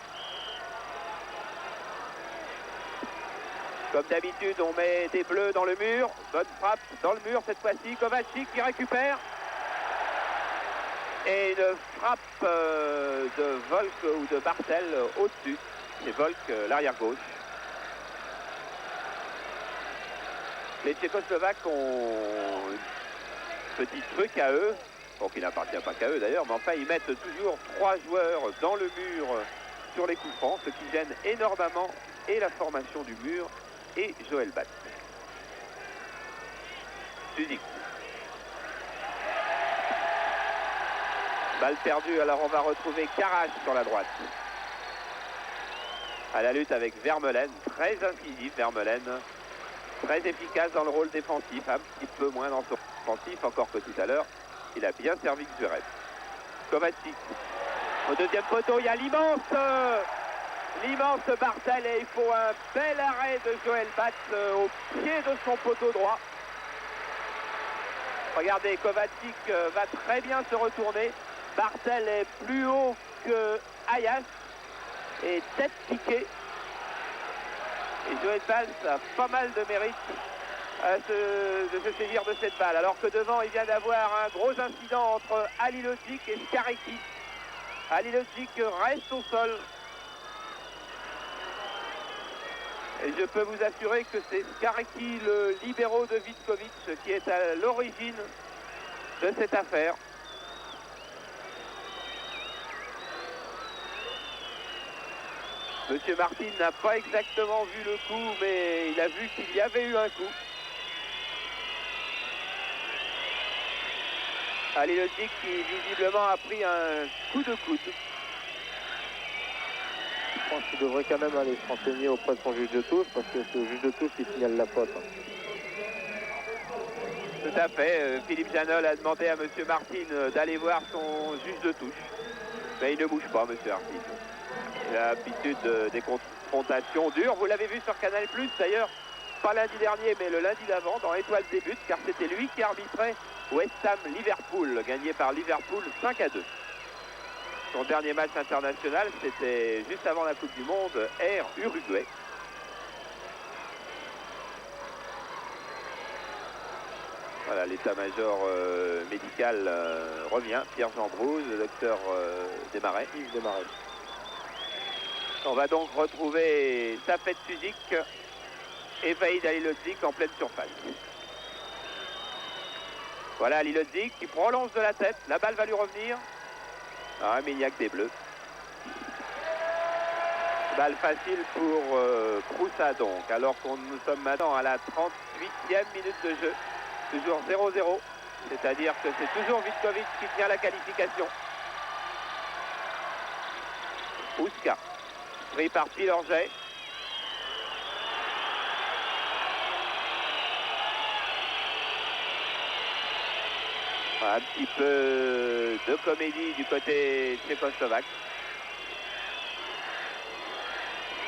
Comme d'habitude, on met des bleus dans le mur. Bonne frappe dans le mur cette fois-ci. Kovacic qui récupère. Et une frappe de Volk ou de Bartel au-dessus. C'est Volk, l'arrière gauche. Les Tchécoslovaques ont un petit truc à eux, bon, qui n'appartient pas qu'à eux d'ailleurs, mais enfin ils mettent toujours 3 joueurs dans le mur sur les coups francs, ce qui gêne énormément et la formation du mur et Joël Bat. Suzik. Balle perdue, alors on va retrouver Karash sur la droite. À la lutte avec Vermeulen, très incisif Vermeulen. Très efficace dans le rôle défensif, un petit peu moins dans son offensif, encore que tout à l'heure, il a bien servi Zverev. Kovacic. Au deuxième poteau, il y a l'immense Bartel et il faut un bel arrêt de Joël Bat au pied de son poteau droit. Regardez, Kovacic va très bien se retourner. Bartel est plus haut que Ayash et tête piquée. Et Joël Bat a pas mal de mérite de se saisir de cette balle. Alors que devant, il vient d'avoir un gros incident entre Halilovic et Skareki. Halilovic reste au sol. Et je peux vous assurer que c'est Skareki, le libéro de Vitkovic, qui est à l'origine de cette affaire. Monsieur Martin n'a pas exactement vu le coup, mais il a vu qu'il y avait eu un coup. Halilovic qui visiblement a pris un coup de coude. Je pense qu'il devrait quand même aller se renseigner auprès de son juge de touche, parce que c'est le juge de touche qui signale la faute. Tout à fait. Philippe Janol a demandé à monsieur Martin d'aller voir son juge de touche. Mais il ne bouge pas, monsieur Martin. Il a l'habitude des confrontations dures. Vous l'avez vu sur Canal+, d'ailleurs, pas lundi dernier, mais le lundi d'avant, dans Étoile des buts, car c'était lui qui arbitrait West Ham-Liverpool, gagné par Liverpool 5-2. Son dernier match international, c'était juste avant la Coupe du Monde, Air Uruguay. Voilà, l'état-major médical revient. Pierre-Jean Brouze, le docteur Desmarais. Yves Desmarais. On va donc retrouver Safet Suzik et Vahid Halilovic en pleine surface. Voilà Halilovic qui prolonge de la tête. La balle va lui revenir. Ah, mais il n'y a que des bleus. Balle facile pour Proussa donc. Alors qu'on nous sommes maintenant à la 38e minute de jeu. Toujours 0-0. C'est-à-dire que c'est toujours Vitkovic qui tient la qualification. Ouska. Pris par Pilorget. Un petit peu de comédie du côté tchécoslovaque.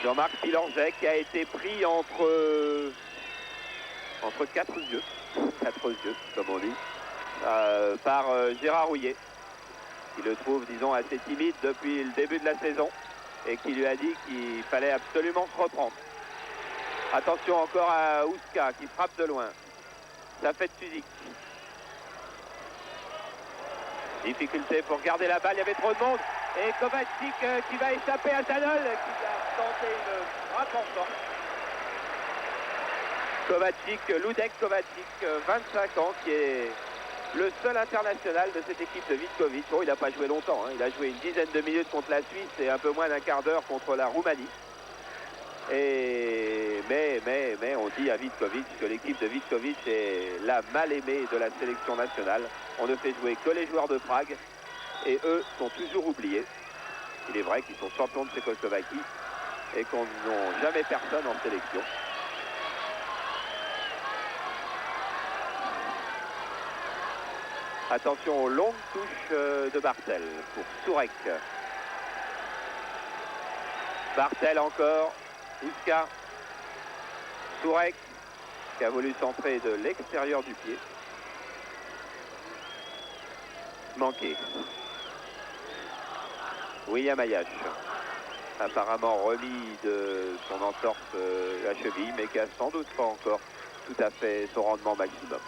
Jean-Marc Pilorget qui a été pris entre 4 yeux, comme on dit, par Gérard Rouillet. qui le trouve, disons, assez timide depuis le début de la saison et qui lui a dit qu'il fallait absolument se reprendre. Attention encore à Ouska qui frappe de loin. Ça fait de Suzik. Difficulté pour garder la balle, il y avait trop de monde. Et Kovacic qui va échapper à Janol qui a tenté une frappe en sorte. Kovacic, Ludek Kovacic, 25 ans, qui est le seul international de cette équipe de Vitkovic. Oh, il n'a pas joué longtemps, hein. Il a joué une dizaine de minutes contre la Suisse et un peu moins d'un quart d'heure contre la Roumanie. Mais on dit à Vitkovic que l'équipe de Vitkovic est la mal-aimée de la sélection nationale. On ne fait jouer que les joueurs de Prague et eux sont toujours oubliés. Il est vrai qu'ils sont champions de Tchécoslovaquie et qu'on n'a jamais personne en sélection. Attention aux longues touches de Bartel pour Sourek. Bartel encore. Ouska. Sourek qui a voulu centrer de l'extérieur du pied. Manqué. William Ayash. Apparemment remis de son entorse à cheville, mais qui a sans doute pas encore tout à fait son rendement maximum.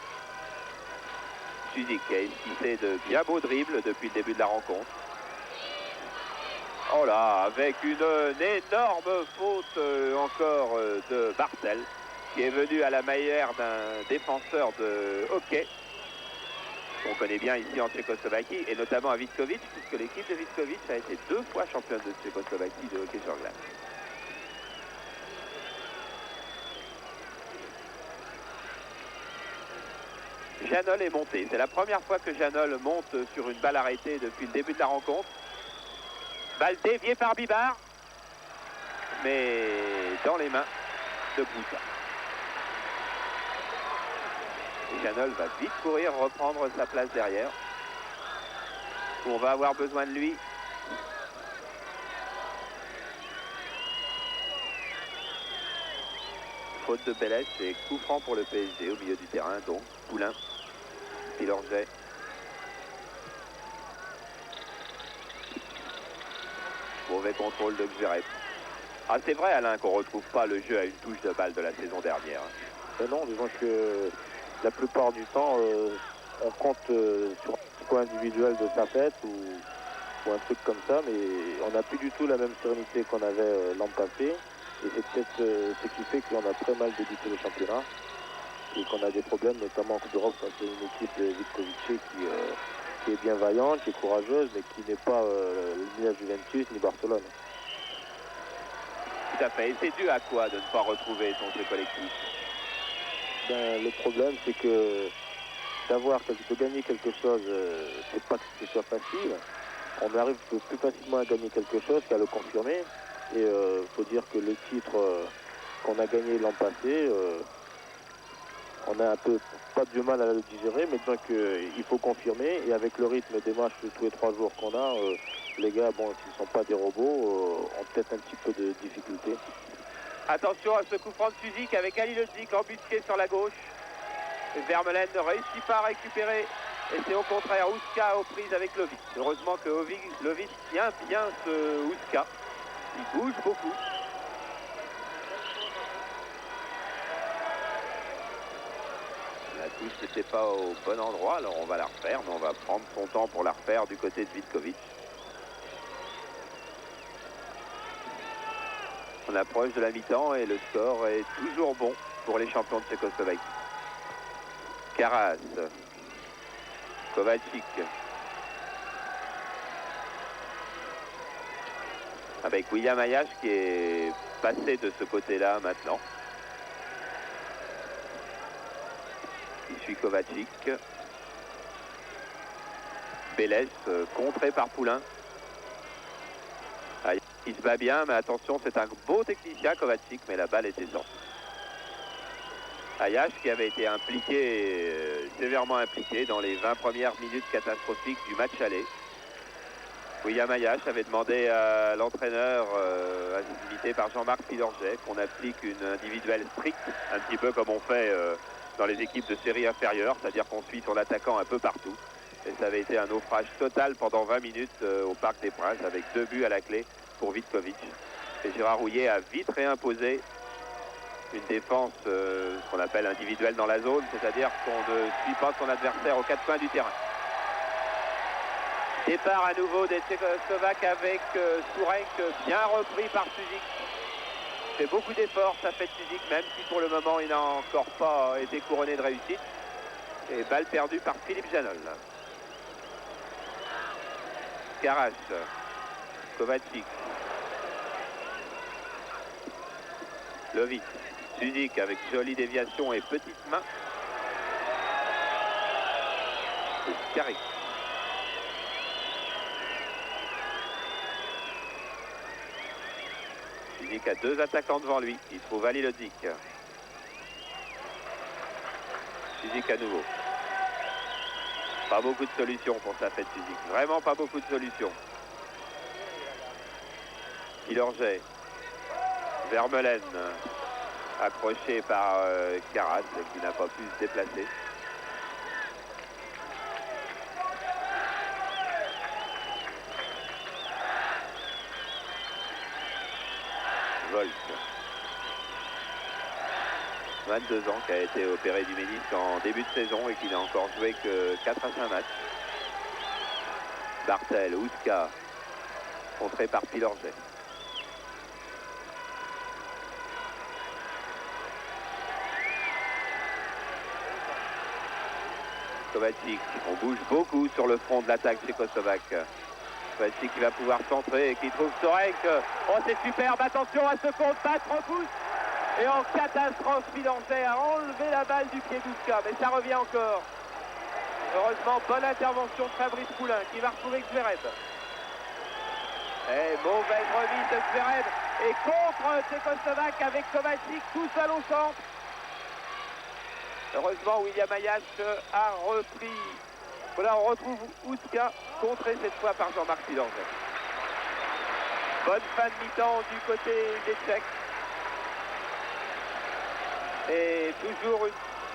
Suzik qui a esquissé de bien beaux dribbles depuis le début de la rencontre. Oh là, avec une énorme faute encore de Bartel, qui est venu à la manière d'un défenseur de hockey, qu'on connaît bien ici en Tchécoslovaquie, et notamment à Vitkovic, puisque l'équipe de Vitkovic a été 2 fois championne de Tchécoslovaquie de hockey sur glace. Janol est monté. C'est la première fois que Janol monte sur une balle arrêtée depuis le début de la rencontre. Balle déviée par Bibar, mais dans les mains de Bouza. Janol va vite courir, reprendre sa place derrière. On va avoir besoin de lui. Faute de Bélès et coup franc pour le PSG au milieu du terrain, donc Poulain, Pilorget. Mauvais contrôle de Xverev. Ah, c'est vrai, Alain, qu'on ne retrouve pas le jeu à une touche de balle de la saison dernière. Non, disons que la plupart du temps, on compte sur un point individuel de sa tête ou un truc comme ça, mais on n'a plus du tout la même sérénité qu'on avait l'an passé. Et c'est peut-être ce qui fait qu'on a très mal débuté le championnat et qu'on a des problèmes, notamment en Coupe d'Europe, face à une équipe de Vitkovic qui est bien vaillante, qui est courageuse, mais qui n'est pas ni la Juventus ni Barcelone. Tout à fait. Et c'est dû à quoi de ne pas retrouver son jeu collectif? Ben, le problème, c'est que de gagner quelque chose, c'est pas que ce soit facile. On arrive plus facilement à gagner quelque chose qu'à le confirmer. Et il faut dire que le titre qu'on a gagné l'an passé, on a un peu pas du mal à le digérer, mais donc il faut confirmer. Et avec le rythme des matchs tous les 3 jours qu'on a, les gars, bon, s'ils ne sont pas des robots, ont peut-être un petit peu de difficulté. Attention à ce coup franc de Suzik avec Ali Lodzik embusqué sur la gauche. Vermeulen ne réussit pas à récupérer. Et c'est au contraire Ouska aux prises avec Lovic. Heureusement que Lovic tient bien ce Ouska. Il bouge beaucoup. La touche n'était pas au bon endroit, alors on va la refaire, mais on va prendre son temps pour la refaire du côté de Vitkovic. On approche de la mi-temps et le score est toujours bon pour les champions de Tchécoslovaquie. Karas, Kovacic. Avec William Ayash qui est passé de ce côté-là maintenant. Il suit Kovacic. Bélès contré par Poulain. Ayash qui se bat bien, mais attention, c'est un beau technicien Kovacic, mais la balle était sortie. Ayash qui avait été impliqué, sévèrement impliqué dans les 20 premières minutes catastrophiques du match aller. William Ayash avait demandé à l'entraîneur, invité par Jean-Marc Pilorget, qu'on applique une individuelle stricte, un petit peu comme on fait dans les équipes de série inférieure, c'est-à-dire qu'on suit son attaquant un peu partout. Et ça avait été un naufrage total pendant 20 minutes au Parc des Princes avec 2 buts à la clé pour Vitkovic. Et Gérard Houllier a vite réimposé une défense qu'on appelle individuelle dans la zone, c'est-à-dire qu'on ne suit pas son adversaire aux 4 coins du terrain. Départ à nouveau des Tchécoslovaques avec Sourenc bien repris par Suzik. Fait beaucoup d'efforts, ça fait Suzik, même si pour le moment il n'a encore pas été couronné de réussite. Et balle perdue par Philippe Janol. Karash, Kovacic, Lovic, Suzik avec jolie déviation et petite main. Karik. Suzik a 2 attaquants devant lui. Il trouve Ali Lodzik. Suzik à nouveau. Pas beaucoup de solutions pour sa fête Suzik. Vraiment pas beaucoup de solutions. Kilorget. Vermeulen. Accroché par Karas qui n'a pas pu se déplacer. Volt. 22 ans, qui a été opéré du ménisque en début de saison et qui n'a encore joué que 4 à 5 matchs. Bartel, Ouska, contré par Pilorget. Kovacic, on bouge beaucoup sur le front de l'attaque tchécoslovaque. Kovacic qui va pouvoir centrer et qui trouve Sourenc. Oh, c'est superbe, attention à ce compte, passe, repousse. Et en catastrophe, Pilorget a enlevé la balle du pied d'Ouska, mais ça revient encore. Heureusement, bonne intervention de Fabrice Poulain qui va retrouver Zverev. Et mauvaise remise de Zverev. Et contre Tchécoslovaque avec Kovacic tout seul au centre. Heureusement, William Ayash a repris. Voilà, on retrouve Ouska, contré cette fois par Jean-Marc Pilorget. Bonne fin de mi-temps du côté des Tchèques. Et toujours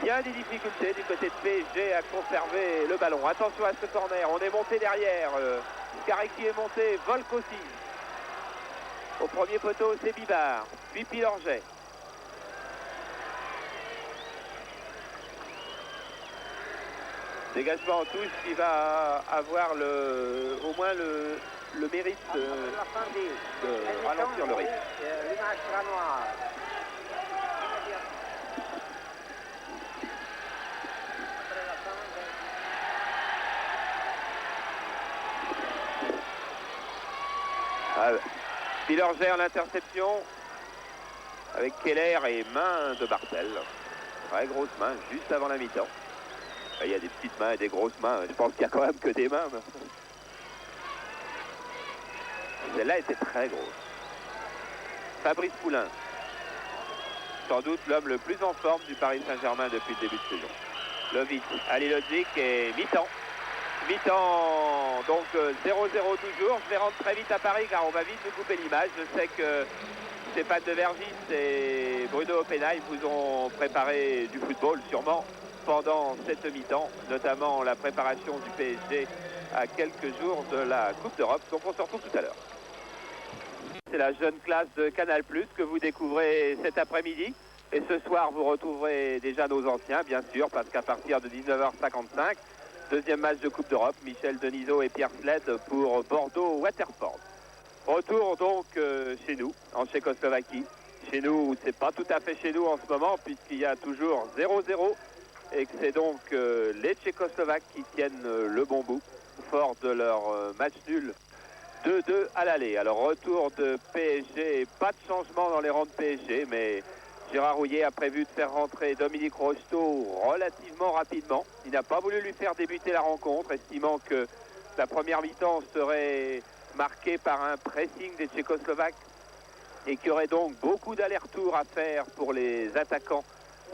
bien des difficultés du côté de PSG à conserver le ballon. Attention à ce corner, on est monté derrière. Kareki est monté, Volk aussi. Au premier poteau, c'est Bibard, puis Pilorget. Dégagement en touche qui va avoir au moins le mérite de ralentir le rythme. Pilorget en l'interception avec Keller et main de Bartel. Très grosse main juste avant la mi-temps. Il y a des petites mains et des grosses mains. Je pense qu'il y a quand même que des mains. Celle-là était très grosse. Fabrice Poulain. Sans doute l'homme le plus en forme du Paris Saint-Germain depuis le début de saison. Lovic, Ali Lodzik et mi-temps. Mi-temps, donc 0-0 toujours. Je vais rentrer très vite à Paris car on va vite nous couper l'image. Je sais que Stéphane de Vergis et Bruno Oppenheim vous ont préparé du football sûrement pendant cette mi-temps, notamment la préparation du PSG à quelques jours de la Coupe d'Europe. Donc on se retrouve tout à l'heure. C'est la jeune classe de Canal+, que vous découvrez cet après-midi. Et ce soir, vous retrouverez déjà nos anciens, bien sûr, parce qu'à partir de 19h55, deuxième match de Coupe d'Europe, Michel Denisot et Pierre Sled pour Bordeaux-Waterford. Retour donc chez nous, en Tchécoslovaquie. Chez nous, c'est pas tout à fait chez nous en ce moment, puisqu'il y a toujours 0-0. Et que c'est donc les Tchécoslovaques qui tiennent le bon bout, fort de leur match nul 2-2 à l'aller. Alors retour de PSG, pas de changement dans les rangs de PSG, mais Gérard Houllier a prévu de faire rentrer Dominique Rocheteau relativement rapidement. Il n'a pas voulu lui faire débuter la rencontre, estimant que la première mi-temps serait marquée par un pressing des Tchécoslovaques et qu'il y aurait donc beaucoup d'allers-retours à faire pour les attaquants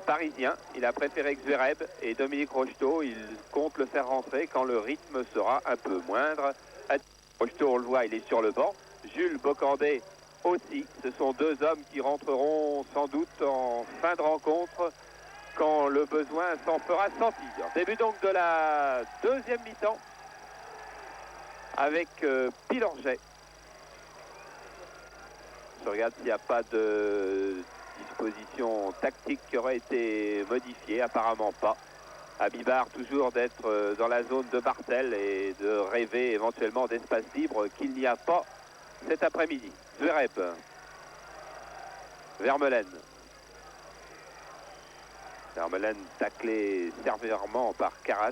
parisien. Il a préféré Zverev et Dominique Rocheteau. Il compte le faire rentrer quand le rythme sera un peu moindre. Rocheteau, on le voit, il est sur le banc. Jules Bocandé aussi. Ce sont deux hommes qui rentreront sans doute en fin de rencontre quand le besoin s'en fera sentir. Début donc de la deuxième mi-temps avec Pilorget. Je regarde s'il n'y a pas de disposition tactique qui aurait été modifiée, apparemment pas. À Bibard toujours d'être dans la zone de Bartel et de rêver éventuellement d'espace libre qu'il n'y a pas cet après-midi. Zverev, Vermeulen. Vermeulen taclé sévèrement par Carras.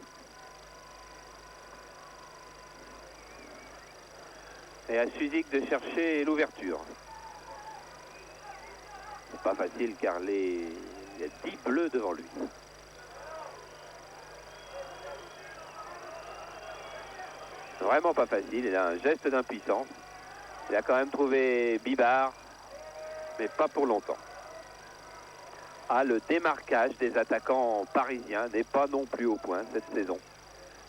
Et à Suzik de chercher l'ouverture. C'est pas facile car il y a 10 bleus devant lui. Vraiment pas facile, il a un geste d'impuissance. Il a quand même trouvé Bibard, mais pas pour longtemps. Ah, le démarquage des attaquants parisiens n'est pas non plus au point cette saison.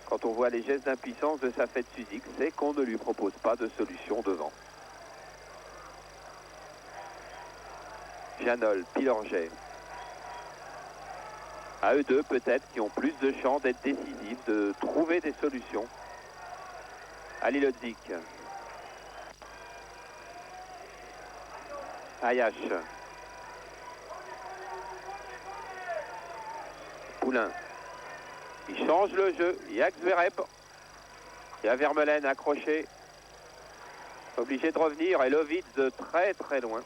Quand on voit les gestes d'impuissance de Safet Suzik, c'est qu'on ne lui propose pas de solution devant. Janol, Pilorget. À eux deux peut-être qui ont plus de chance d'être décisifs, de trouver des solutions. Ali Lodzik. Ayash. Poulain. Il change le jeu. Il y a Zverev. Il y a Vermeulen accroché. Obligé de revenir. Et Lovitz de très très loin.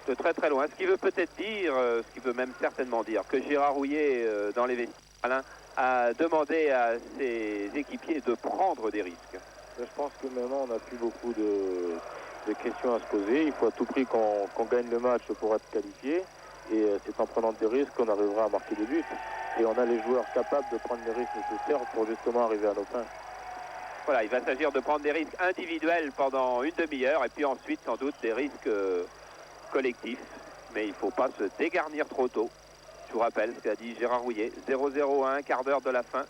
De très très loin. Ce qui veut peut-être dire, ce qui veut même certainement dire, que Gérard Rouillet dans les vestiaires, Alain, a demandé à ses équipiers de prendre des risques. Je pense que maintenant on n'a plus beaucoup de questions à se poser. Il faut à tout prix qu'on gagne le match pour être qualifié. Et c'est en prenant des risques qu'on arrivera à marquer des buts. Et on a les joueurs capables de prendre les risques nécessaires pour justement arriver à nos fins. Voilà, il va s'agir de prendre des risques individuels pendant une demi-heure et puis ensuite sans doute des risques collectifs. Mais il ne faut pas se dégarnir trop tôt. Je vous rappelle ce qu'a dit Gérard Rouillet. 0-0 à un quart d'heure de la fin.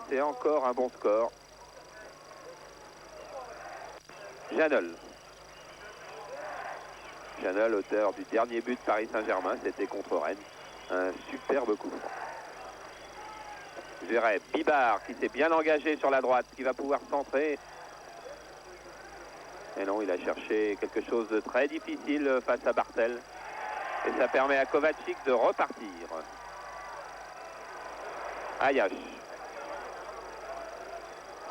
C'est encore un bon score. Janol. Janol, auteur du dernier but de Paris Saint-Germain, c'était contre Rennes. Un superbe coup. Zverev, Bibard qui s'est bien engagé sur la droite, qui va pouvoir centrer. Et non, il a cherché quelque chose de très difficile face à Bartel. Et ça permet à Kovacic de repartir. Ayash.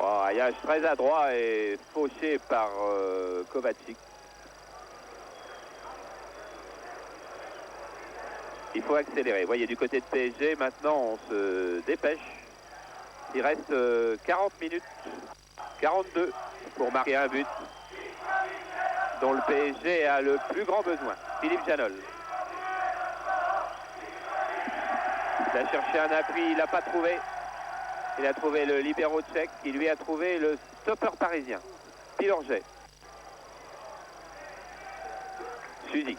Oh, Ayash très adroit et fauché par Kovacic. Il faut accélérer. Vous voyez, du côté de PSG, maintenant, on se dépêche. Il reste 40 minutes, 42 pour marquer un but dont le PSG a le plus grand besoin. Philippe Janol. Il a cherché un appui, il n'a pas trouvé. Il a trouvé le libéro tchèque, qui lui a trouvé le stopper parisien. Pilorget. Suzik.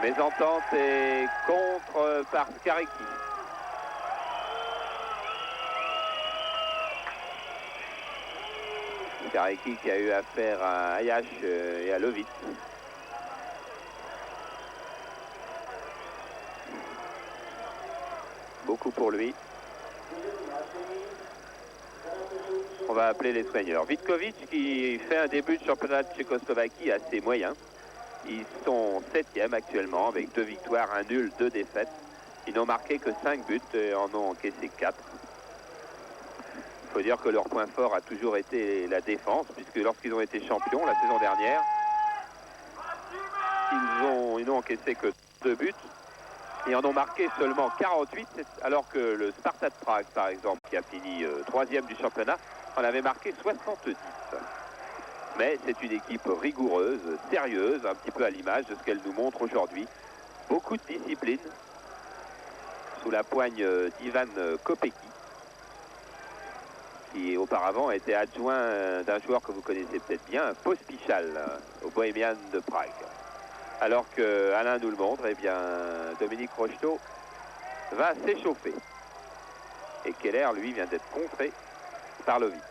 Mésentente et contre par Skareki. Skareki qui a eu affaire à Ayash et à Lovitz. Beaucoup pour lui. On va appeler les soigneurs. Vitkovic qui fait un début de championnat de Tchécoslovaquie assez moyen. Ils sont 7e actuellement avec 2 victoires, 1 nul, 2 défaites. Ils n'ont marqué que 5 buts et en ont encaissé 4. Il faut dire que leur point fort a toujours été la défense, puisque lorsqu'ils ont été champions la saison dernière, ils n'ont encaissé que 2 buts et en ont marqué seulement 48, alors que le Sparta de Prague, par exemple, qui a fini 3e du championnat, en avait marqué 70. Mais c'est une équipe rigoureuse, sérieuse, un petit peu à l'image de ce qu'elle nous montre aujourd'hui. Beaucoup de discipline sous la poigne d'Ivan Kopecky, qui auparavant était adjoint d'un joueur que vous connaissez peut-être bien, Pospichal, au Bohemian de Prague. Alors que Alain nous le montre, eh bien, Dominique Rocheteau va s'échauffer. Et Keller, lui, vient d'être contré par Lovitz.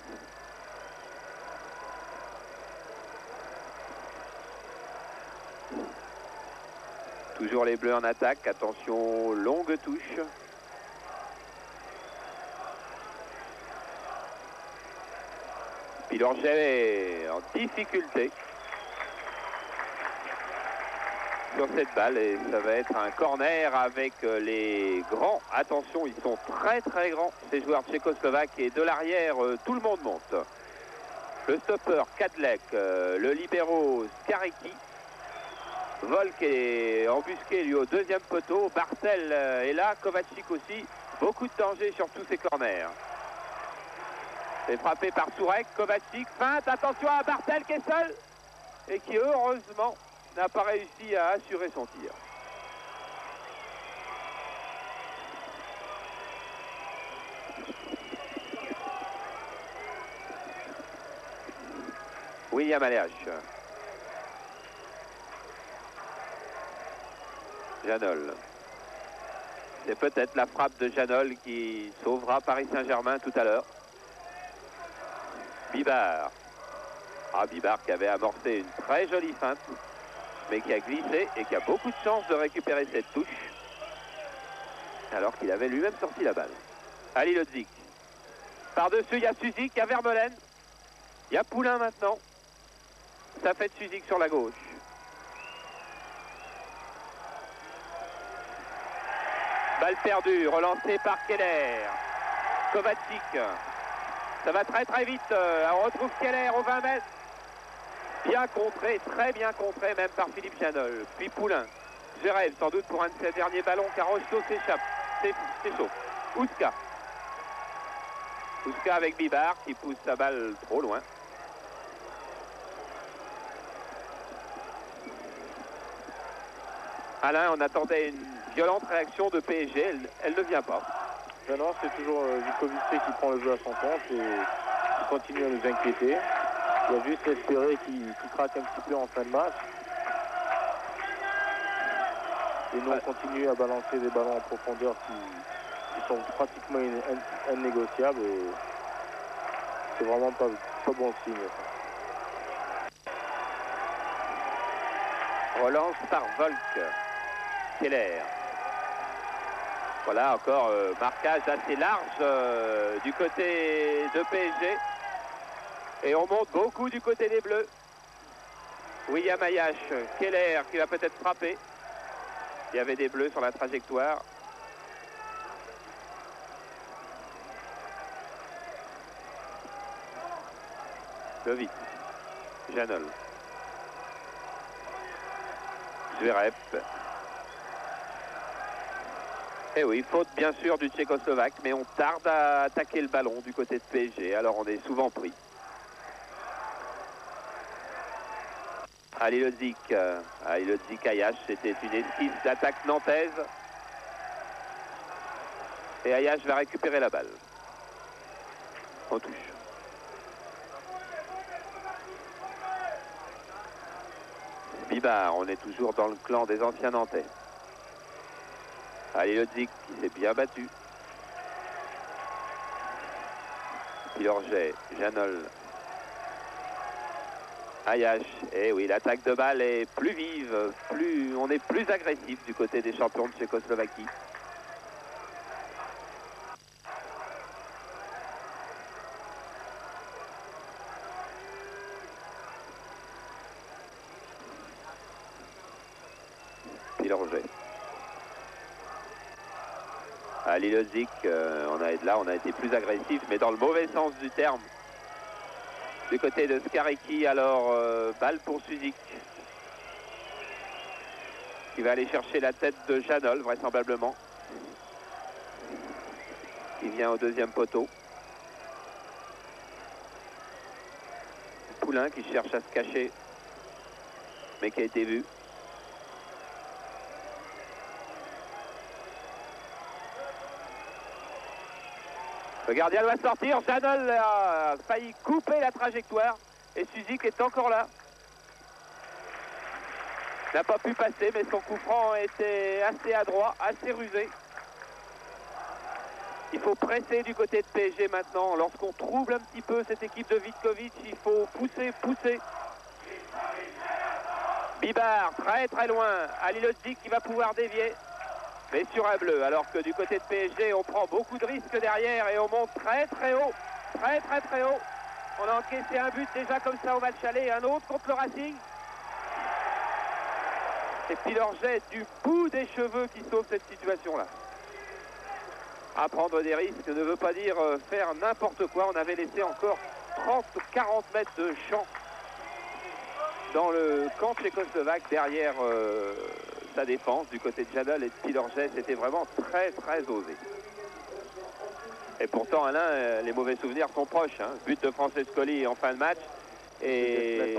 Toujours les Bleus en attaque. Attention, longue touche. Pilorget est en difficulté sur cette balle et ça va être un corner avec les grands. Attention, ils sont très très grands, ces joueurs tchécoslovaques, et de l'arrière, tout le monde monte. Le stopper, Kadlec, le libéro, Skaricki. Volk est embusqué lui au deuxième poteau. Bartel est là, Kovacic aussi. Beaucoup de danger sur tous ces corners. C'est frappé par Sourek, Kovacic, feinte, attention à Bartel qui est seul et qui heureusement n'a pas réussi à assurer son tir. William Aléache. Janol. C'est peut-être la frappe de Janol qui sauvera Paris Saint-Germain tout à l'heure. Bibard. Ah, Bibard qui avait amorcé une très jolie feinte, mais qui a glissé et qui a beaucoup de chance de récupérer cette touche, alors qu'il avait lui-même sorti la balle. Ali Lodzik. Par-dessus, il y a Suzik, il y a Vermeulen, il y a Poulain maintenant. Ça fait de Suzik sur la gauche. Balle perdue, relancée par Keller. Kovacic. Ça va très très vite. On retrouve Keller aux 20 mètres. Bien contré, très bien contré même par Philippe Janol. Puis Poulain. Zverev sans doute pour un de ses derniers ballons car Rocheteau s'échappe. C'est chaud. Ouska. Ouska avec Bibard qui pousse sa balle trop loin. Alain, on attendait une violente réaction de PSG. Elle ne vient pas. Ben non, c'est toujours Vukovic qui prend le jeu à son compte et qui continue à nous inquiéter. Il y a juste espéré qu'il craque un petit peu en fin de match. Et nous, on continue à balancer des ballons en profondeur qui sont pratiquement innégociables. Et c'est vraiment pas bon signe. Relance par Volk. Keller. Voilà encore marquage assez large du côté de PSG. Et on monte beaucoup du côté des Bleus. William Ayash, Keller qui va peut-être frapper. Il y avait des Bleus sur la trajectoire. Lovitz, Janol. Zverev. Eh oui, faute bien sûr du Tchécoslovaque, mais on tarde à attaquer le ballon du côté de PSG, alors on est souvent pris. Ali Lodzik, Ayash, c'était une esquisse d'attaque nantaise. Et Ayash va récupérer la balle. On touche. Bibard, on est toujours dans le clan des anciens nantais. Ali Lodzik qui s'est bien battu. Pilorget, Janol. Ayash, et oui, l'attaque de balle est plus vive, on est plus agressif du côté des champions de Tchécoslovaquie. Pilorget. Ali Lodzik, on a été plus agressif, mais dans le mauvais sens du terme. Du côté de Skaricki, alors balle pour Suzik. Qui va aller chercher la tête de Janol, vraisemblablement. Qui vient au deuxième poteau. Poulain qui cherche à se cacher, mais qui a été vu. Le gardien doit sortir, Janol a failli couper la trajectoire et Suzik est encore là. N'a pas pu passer, mais son coup franc était assez adroit, assez rusé. Il faut presser du côté de PSG maintenant. Lorsqu'on trouble un petit peu cette équipe de Vitkovic, il faut pousser. Bibar, très loin. Ali Lodzik qui va pouvoir dévier. Mais sur un bleu. Alors que du côté de PSG, on prend beaucoup de risques derrière et on monte très haut. Très haut. On a encaissé un but déjà comme ça au match aller et un autre contre le Racing. Et puis leur jet du bout des cheveux qui sauve cette situation-là. À prendre des risques ne veut pas dire faire n'importe quoi. On avait laissé encore 30-40 mètres de champ dans le camp tchécoslovaque derrière sa défense du côté de Jadal et de Pilorget. C'était vraiment très osé. Et pourtant Alain, les mauvais souvenirs sont proches. Hein. But de Francescoli en fin de match et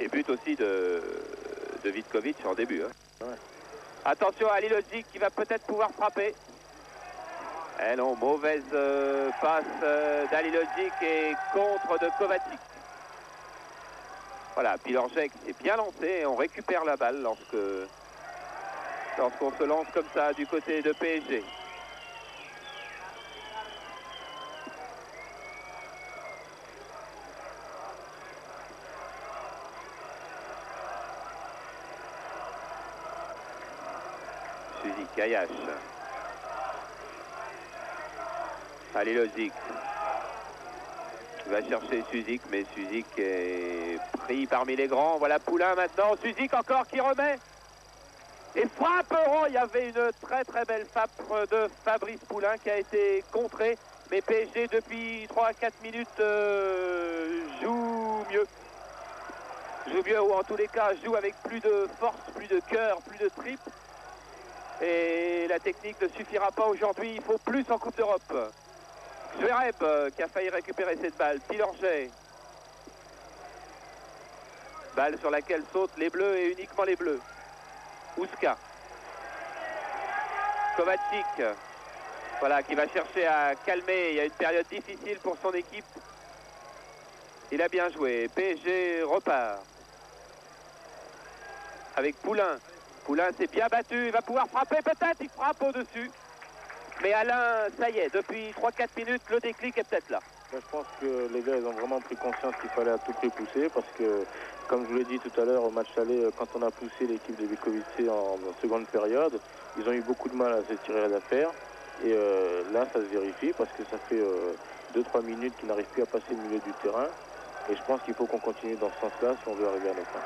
but aussi de Vitkovic en début. Hein. Ouais. Attention à Ali Lodzik qui va peut-être pouvoir frapper. Et non, mauvaise passe d'Ali Lodzik et contre de Kovacic. Voilà, Pilorget qui s'est bien lancé et on récupère la balle lorsqu'on se lance comme ça du côté de PSG. Suzy Kayash. Ali Lodzik va chercher Suzik, mais Suzik est pris parmi les grands. Voilà Poulain maintenant. Suzik encore qui remet. Et frappe. Oh, il y avait une très belle frappe de Fabrice Poulain qui a été contrée. Mais PSG depuis 3 à 4 minutes joue mieux. Joue mieux ou en tous les cas joue avec plus de force, plus de cœur, plus de trip. Et la technique ne suffira pas aujourd'hui. Il faut plus en Coupe d'Europe. Zverev qui a failli récupérer cette balle. Pilorget. Balle sur laquelle sautent les bleus et uniquement les bleus. Ouska. Kovacic. Voilà, qui va chercher à calmer. Il y a une période difficile pour son équipe. Il a bien joué. PSG repart. Avec Poulain. Poulain s'est bien battu. Il va pouvoir frapper peut-être. Il frappe au-dessus. Mais Alain, ça y est, depuis 3-4 minutes, le déclic est peut-être là. Je pense que les gars, ils ont vraiment pris conscience qu'il fallait à tout prix pousser parce que, comme je vous l'ai dit tout à l'heure au match aller, quand on a poussé l'équipe de Vitkovic en seconde période, ils ont eu beaucoup de mal à se tirer d'affaire. Et là, ça se vérifie parce que ça fait 2-3 minutes qu'ils n'arrivent plus à passer le milieu du terrain. Et je pense qu'il faut qu'on continue dans ce sens-là si on veut arriver à nos fins.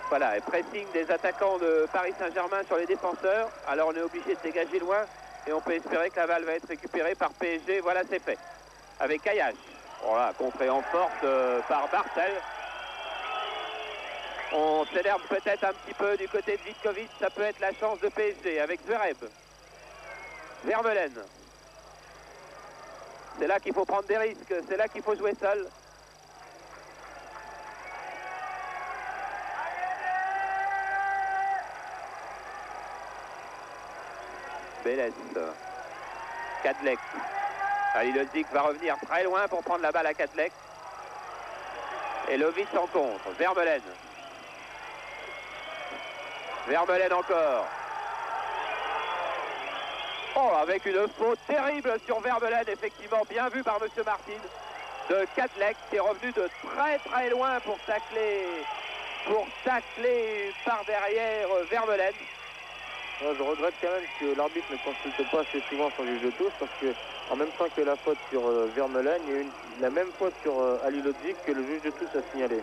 Voilà, et pressing des attaquants de Paris Saint-Germain sur les défenseurs. Alors on est obligé de dégager loin. Et on peut espérer que la balle va être récupérée par PSG. Voilà, c'est fait. Avec Kayash. Voilà, contré en force par Bartel. On s'énerve peut-être un petit peu du côté de Vitkovic. Ça peut être la chance de PSG avec Zverev. Vermeulen. C'est là qu'il faut prendre des risques. C'est là qu'il faut jouer seul. Bélès. Kadlec. Ali Lodzik va revenir très loin pour prendre la balle à Kadlec. Et Lovic en contre. Vermeulen. Vermeulen encore. Oh, avec une faute terrible sur Vermeulen, effectivement bien vu par Monsieur Martin, de Kadlec qui est revenu de très loin pour tacler par derrière Vermeulen. Ouais, je regrette quand même que l'arbitre ne consulte pas assez souvent son juge de touche parce que en même temps que la faute sur Vermeulen, il y a eu la même faute sur Ali Lodzik que le juge de touche a signalé.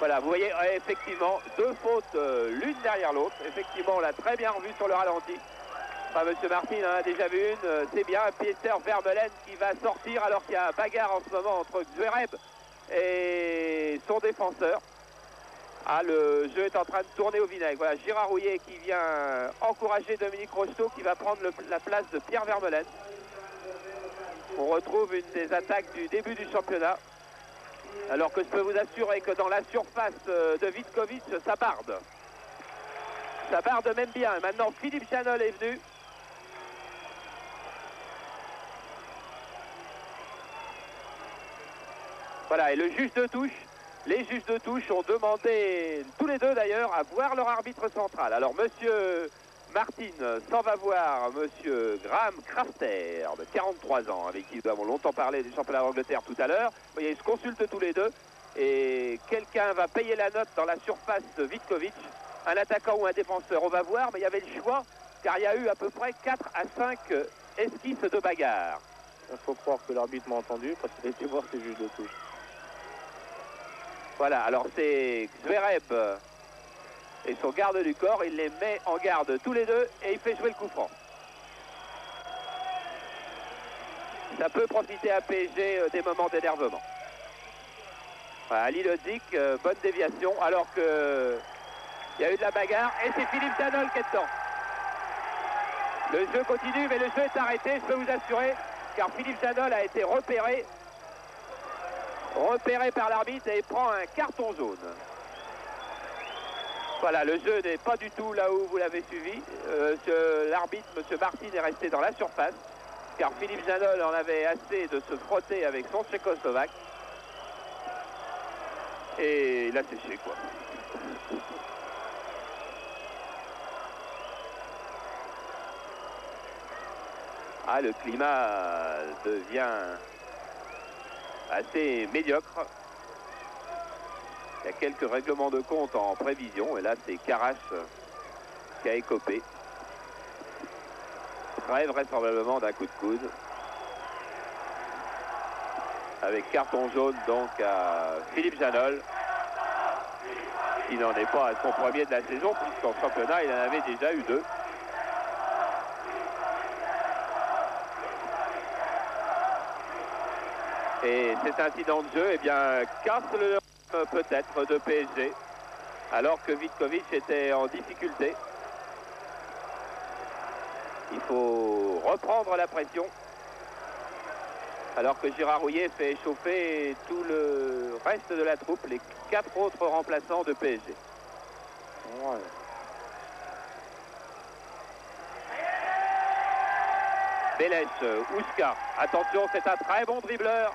Voilà, vous voyez effectivement deux fautes l'une derrière l'autre. Effectivement, on l'a très bien revu sur le ralenti. Enfin, Monsieur Martin en a déjà vu une, c'est bien. Peter Vermeulen qui va sortir alors qu'il y a bagarre en ce moment entre Zverev et son défenseur. Ah, le jeu est en train de tourner au vinaigre. Voilà, Gérard Rouillet qui vient encourager Dominique Rocheteau qui va prendre la place de Pierre Vermeulen. On retrouve une des attaques du début du championnat. Alors que je peux vous assurer que dans la surface de Vitkovic, ça barde. Ça barde même bien. Et maintenant, Philippe Janol est venu. Voilà, et le juge de touche. Les juges de touche ont demandé, tous les deux d'ailleurs, à voir leur arbitre central. Alors, monsieur Martin s'en va voir monsieur Graham Crafter, de 43 ans, avec qui nous avons longtemps parlé des championnats d'Angleterre tout à l'heure. Vous voyez, ils se consultent tous les deux. Et quelqu'un va payer la note dans la surface de Vitkovic, un attaquant ou un défenseur, on va voir, mais il y avait le choix, car il y a eu à peu près 4 à 5 esquisses de bagarre. Il faut croire que l'arbitre m'a entendu, parce qu'il a été voir ses juges de touche. Voilà, alors c'est Zverev et son garde du corps, il les met en garde tous les deux et il fait jouer le coup franc. Ça peut profiter à PSG des moments d'énervement. Voilà, Lilodzik, bonne déviation, alors que il y a eu de la bagarre et c'est Philippe Janol qui est dedans. Le jeu continue, mais le jeu est arrêté, je peux vous assurer, car Philippe Janol a été repéré par l'arbitre et il prend un carton jaune. Voilà, le jeu n'est pas du tout là où vous l'avez suivi. L'arbitre, M. Martin, est resté dans la surface, car Philippe Janol en avait assez de se frotter avec son tchécoslovaque. Et il a séché, quoi. Ah, le climat devient assez médiocre. Il y a quelques règlements de compte en prévision. Et là, c'est Karash qui a écopé. Très vraisemblablement d'un coup de coude. Avec carton jaune donc à Philippe Janol. Il n'en est pas à son premier de la saison, puisqu'en championnat, il en avait déjà eu 2. Et cet incident de jeu, eh bien, casse le rythme peut-être de PSG, alors que Vitkovic était en difficulté. Il faut reprendre la pression, alors que Gérard Rouillet fait chauffer tout le reste de la troupe, les 4 autres remplaçants de PSG. Ouais. Bélèche, Ouska, attention, c'est un très bon dribbleur.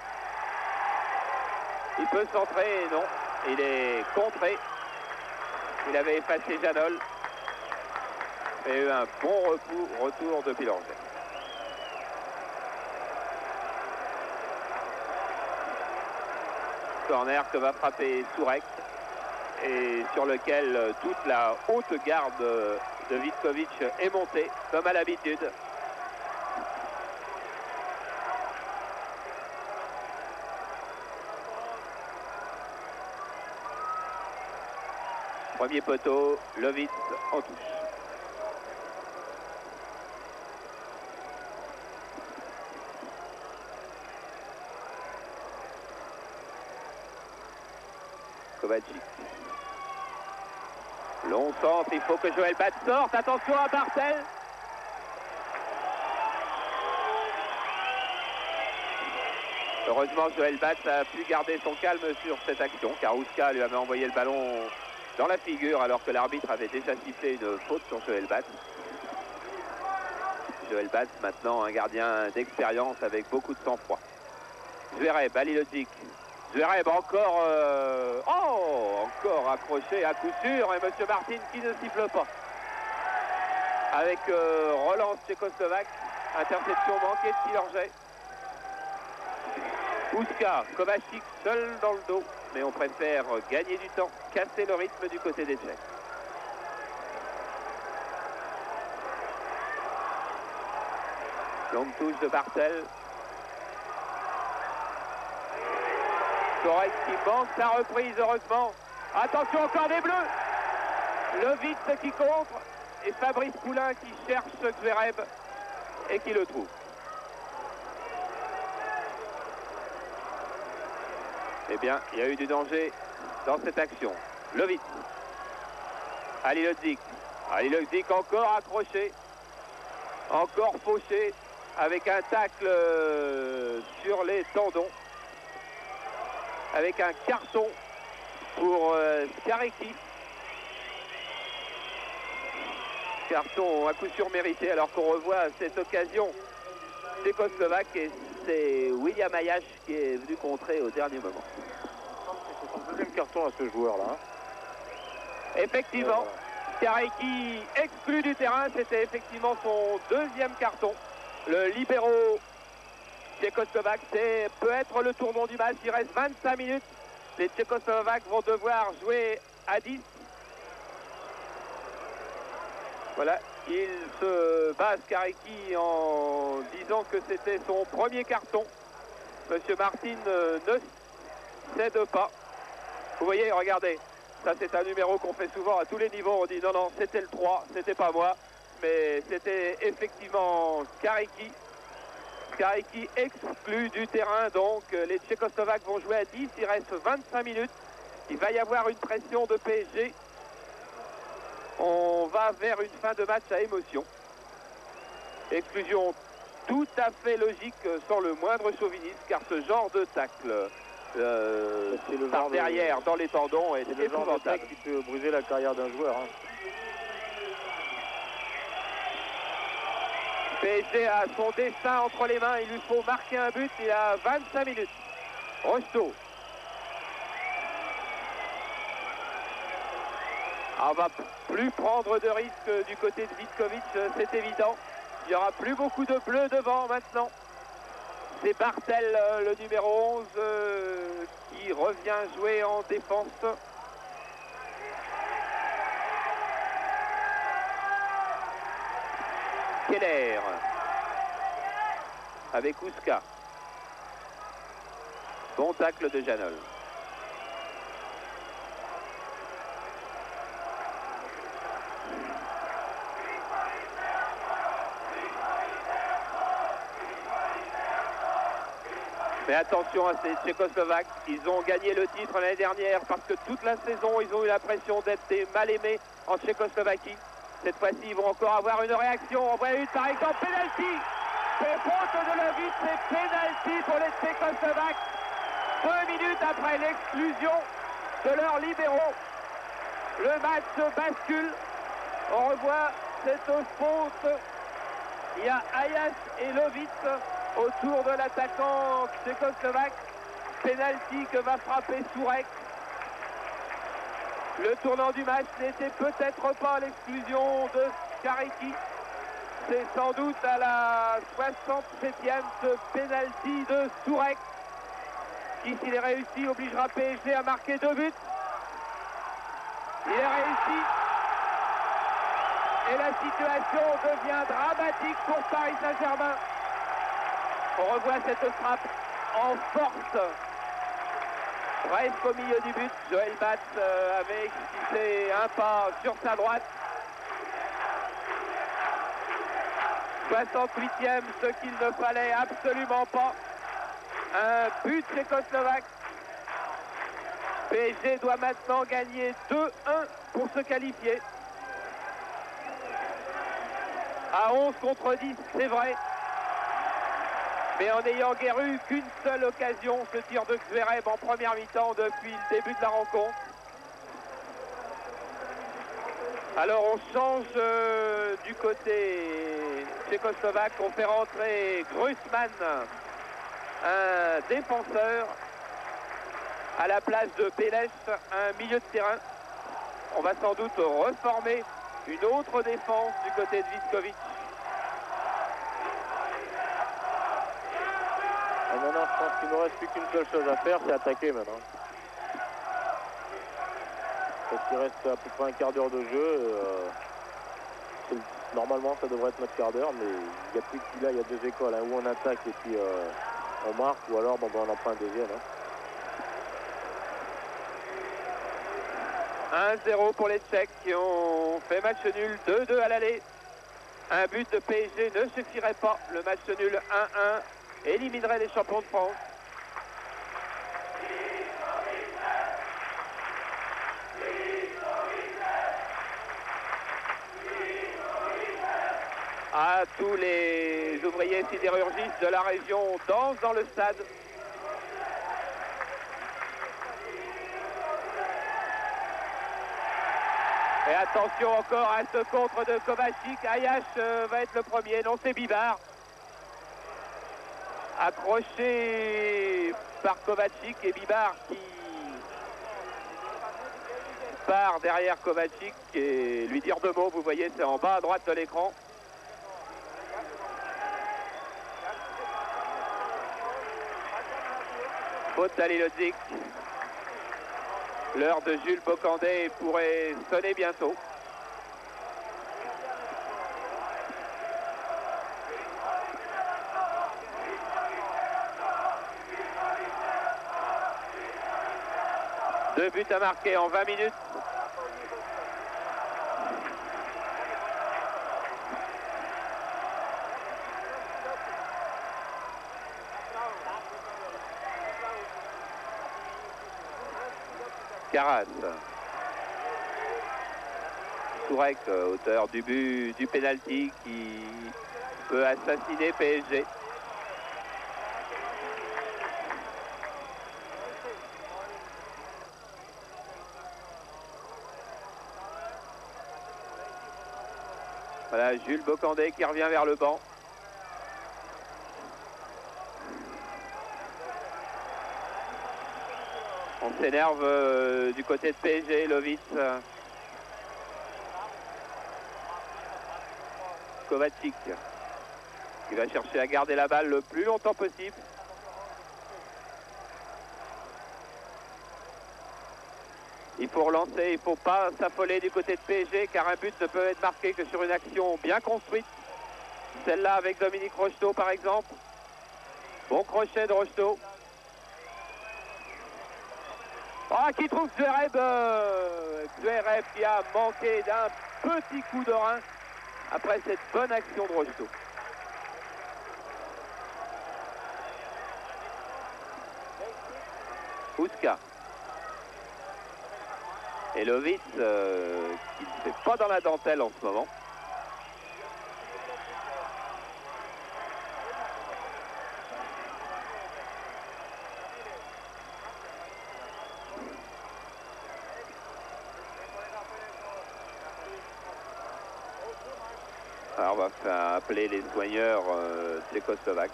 Il peut centrer, non, il est contré. Il avait effacé Janol. Et eu un bon retour de Pilanger. Corner que va frapper Sourek et sur lequel toute la haute garde de Vitkovic est montée, comme à l'habitude. Premier poteau, Lovitz en touche. Kovacic. Long centre, il faut que Joël Bat sorte. Attention à Bartel. Heureusement, Joël Bat a pu garder son calme sur cette action, car Ouska lui avait envoyé le ballon dans la figure, alors que l'arbitre avait déjà sifflé une faute sur Joël Bat. Joël Bat, maintenant un gardien d'expérience avec beaucoup de sang-froid. Zverev, Lilodzik. Zverev encore, encore accroché à coup sûr, et M. Martin qui ne siffle pas. Avec relance tchécoslovaque, interception manquée de Pilanger. Ouska, Kovacic seul dans le dos, mais on préfère gagner du temps, casser le rythme du côté des Tchèques. Longue touche de Bartel. Correct qui manque sa reprise, heureusement. Attention, encore des Bleus. Lovitz qui contre et Fabrice Poulain qui cherche Zverev et qui le trouve. Eh bien, il y a eu du danger dans cette action. Lovitz. Lilodzik. Lilodzik encore accroché. Encore fauché avec un tacle sur les tendons. Avec un carton pour Skarecki. Carton à coup sûr mérité, alors qu'on revoit cette occasion tchécoslovaque et c'est William Ayash qui est venu contrer au dernier moment. C'est son deuxième carton à ce joueur-là. Effectivement, Kareki exclu du terrain, c'était effectivement son deuxième carton. Le libéro tchécoslovaque, peut être le tournant du match. Il reste 25 minutes. Les Tchécoslovaques vont devoir jouer à 10. Voilà, il se base Kareki en disant que c'était son premier carton. Monsieur Martin ne cède pas. Vous voyez, regardez, ça c'est un numéro qu'on fait souvent à tous les niveaux. On dit non, non, c'était le 3, c'était pas moi. Mais c'était effectivement Kareki. Kareki exclu du terrain, donc les Tchécoslovaques vont jouer à 10. Il reste 25 minutes. Il va y avoir une pression de PSG. On va vers une fin de match à émotion. Exclusion tout à fait logique sans le moindre chauvinisme, car ce genre de tacle par derrière dans les tendons est le genre de tacle qui peut briser la carrière d'un joueur. Hein. PSG a son destin entre les mains, il lui faut marquer un but, il a 25 minutes. Rocheteau. On va plus prendre de risques du côté de Vitkovic, c'est évident. Il n'y aura plus beaucoup de bleu devant maintenant. C'est Bartel, le numéro 11, qui revient jouer en défense. Keller avec Ouska. Bon tacle de Janol. Mais attention à ces Tchécoslovaques, ils ont gagné le titre l'année dernière parce que toute la saison, ils ont eu l'impression d'être des mal-aimés en Tchécoslovaquie. Cette fois-ci, ils vont encore avoir une réaction. On voit une, par exemple, pénalty. C'est faute de Lovic, c'est pénalty pour les Tchécoslovaques. 2 minutes après l'exclusion de leurs libéraux. Le match bascule. On revoit cette faute. Il y a Ayash et Lovic autour de l'attaquant tchécoslovaque. Pénalty que va frapper Sourek. Le tournant du match n'était peut-être pas l'exclusion de Kareki. C'est sans doute à la 67e ce pénalty de Sourek qui, s'il est réussi, obligera PSG à marquer 2 buts. Il est réussi. Et la situation devient dramatique pour Paris Saint-Germain. On revoit cette frappe en force. Presque au milieu du but, Joël Batz avait esquissé un pas sur sa droite. 68e, ce qu'il ne fallait absolument pas. Un but tchécoslovaque. PSG doit maintenant gagner 2-1 pour se qualifier. À 11 contre 10, c'est vrai. Mais en n'ayant guère eu qu'une seule occasion, ce tir de Zverev en première mi-temps depuis le début de la rencontre. Alors on change du côté tchécoslovaque, on fait rentrer Grusman, un défenseur, à la place de Pelech, un milieu de terrain. On va sans doute reformer une autre défense du côté de Vitkovic. Et maintenant, je pense qu'il ne reste plus qu'une seule chose à faire, c'est attaquer maintenant. Parce qu'il reste à peu près un quart d'heure de jeu. Normalement, ça devrait être notre quart d'heure, mais il y a plus que là, il y a 2 écoles, hein, où on attaque et puis on marque, ou alors bon, on en prend un deuxième. Hein. 1-0 pour les Tchèques qui ont fait match nul, 2-2 à l'aller. Un but de PSG ne suffirait pas. Le match nul 1-1 éliminerait les champions de France. Ah, tous les ouvriers sidérurgistes de la région dansent dans le stade. Et attention encore à ce contre de Kovacic. Ayash va être le premier. Non, c'est Bibard. Accroché par Kovacic et Bibard part derrière Kovacic et lui dire 2 mots. Vous voyez, c'est en bas à droite de l'écran. Faute d'Halilhodžić. L'heure de Jules Bocandé pourrait sonner bientôt. Deux buts à marquer en 20 minutes. Karas. Tourek, auteur du but du pénalty qui peut assassiner PSG. Voilà, Jules Bocandé qui revient vers le banc. On s'énerve du côté de PSG, Lovic. Kovacic qui va chercher à garder la balle le plus longtemps possible. Il faut relancer, il ne faut pas s'affoler du côté de PSG car un but ne peut être marqué que sur une action bien construite. Celle-là avec Dominique Rocheteau par exemple. Bon crochet de Rocheteau. Ah, qui trouve Zverev. Zverev qui a manqué d'un petit coup de rein après cette bonne action de Rocheteau. Ouska. Et Lovic qui ne fait pas dans la dentelle en ce moment. Alors on va faire appeler les soigneurs tchécoslovaques.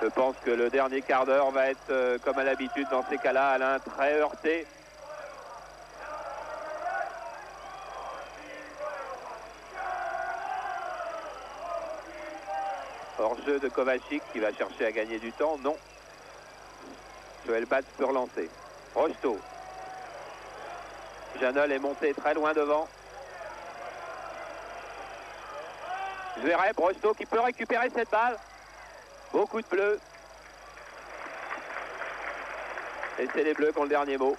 Je pense que le dernier quart d'heure va être, comme à l'habitude dans ces cas-là, Alain, très heurté. Hors-jeu de Kovacic qui va chercher à gagner du temps. Non. Joël Batz peut relancer. Rocheteau. Janol est monté très loin devant. Zverev, Rocheteau qui peut récupérer cette balle. Beaucoup de bleus. Et c'est les bleus qui ont le dernier mot.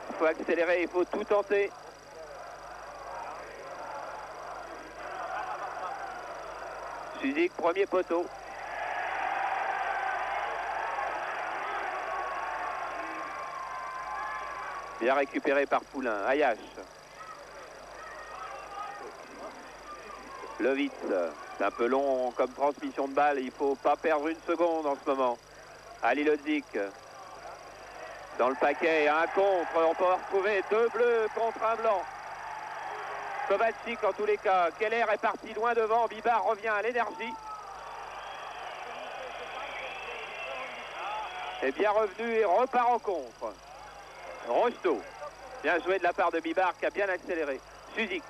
Il faut accélérer, il faut tout tenter. Suzik, premier poteau. Bien récupéré par Poulain. Ayache. Lovic. C'est un peu long comme transmission de balle. Il ne faut pas perdre une seconde en ce moment. Halilhodžić. Dans le paquet, un contre. On peut retrouver 2 bleus contre un blanc. Kovacic en tous les cas. Keller est parti loin devant. Bibar revient à l'énergie. Est bien revenu et repart en contre. Rocheteau. Bien joué de la part de Bibar qui a bien accéléré. Suzik.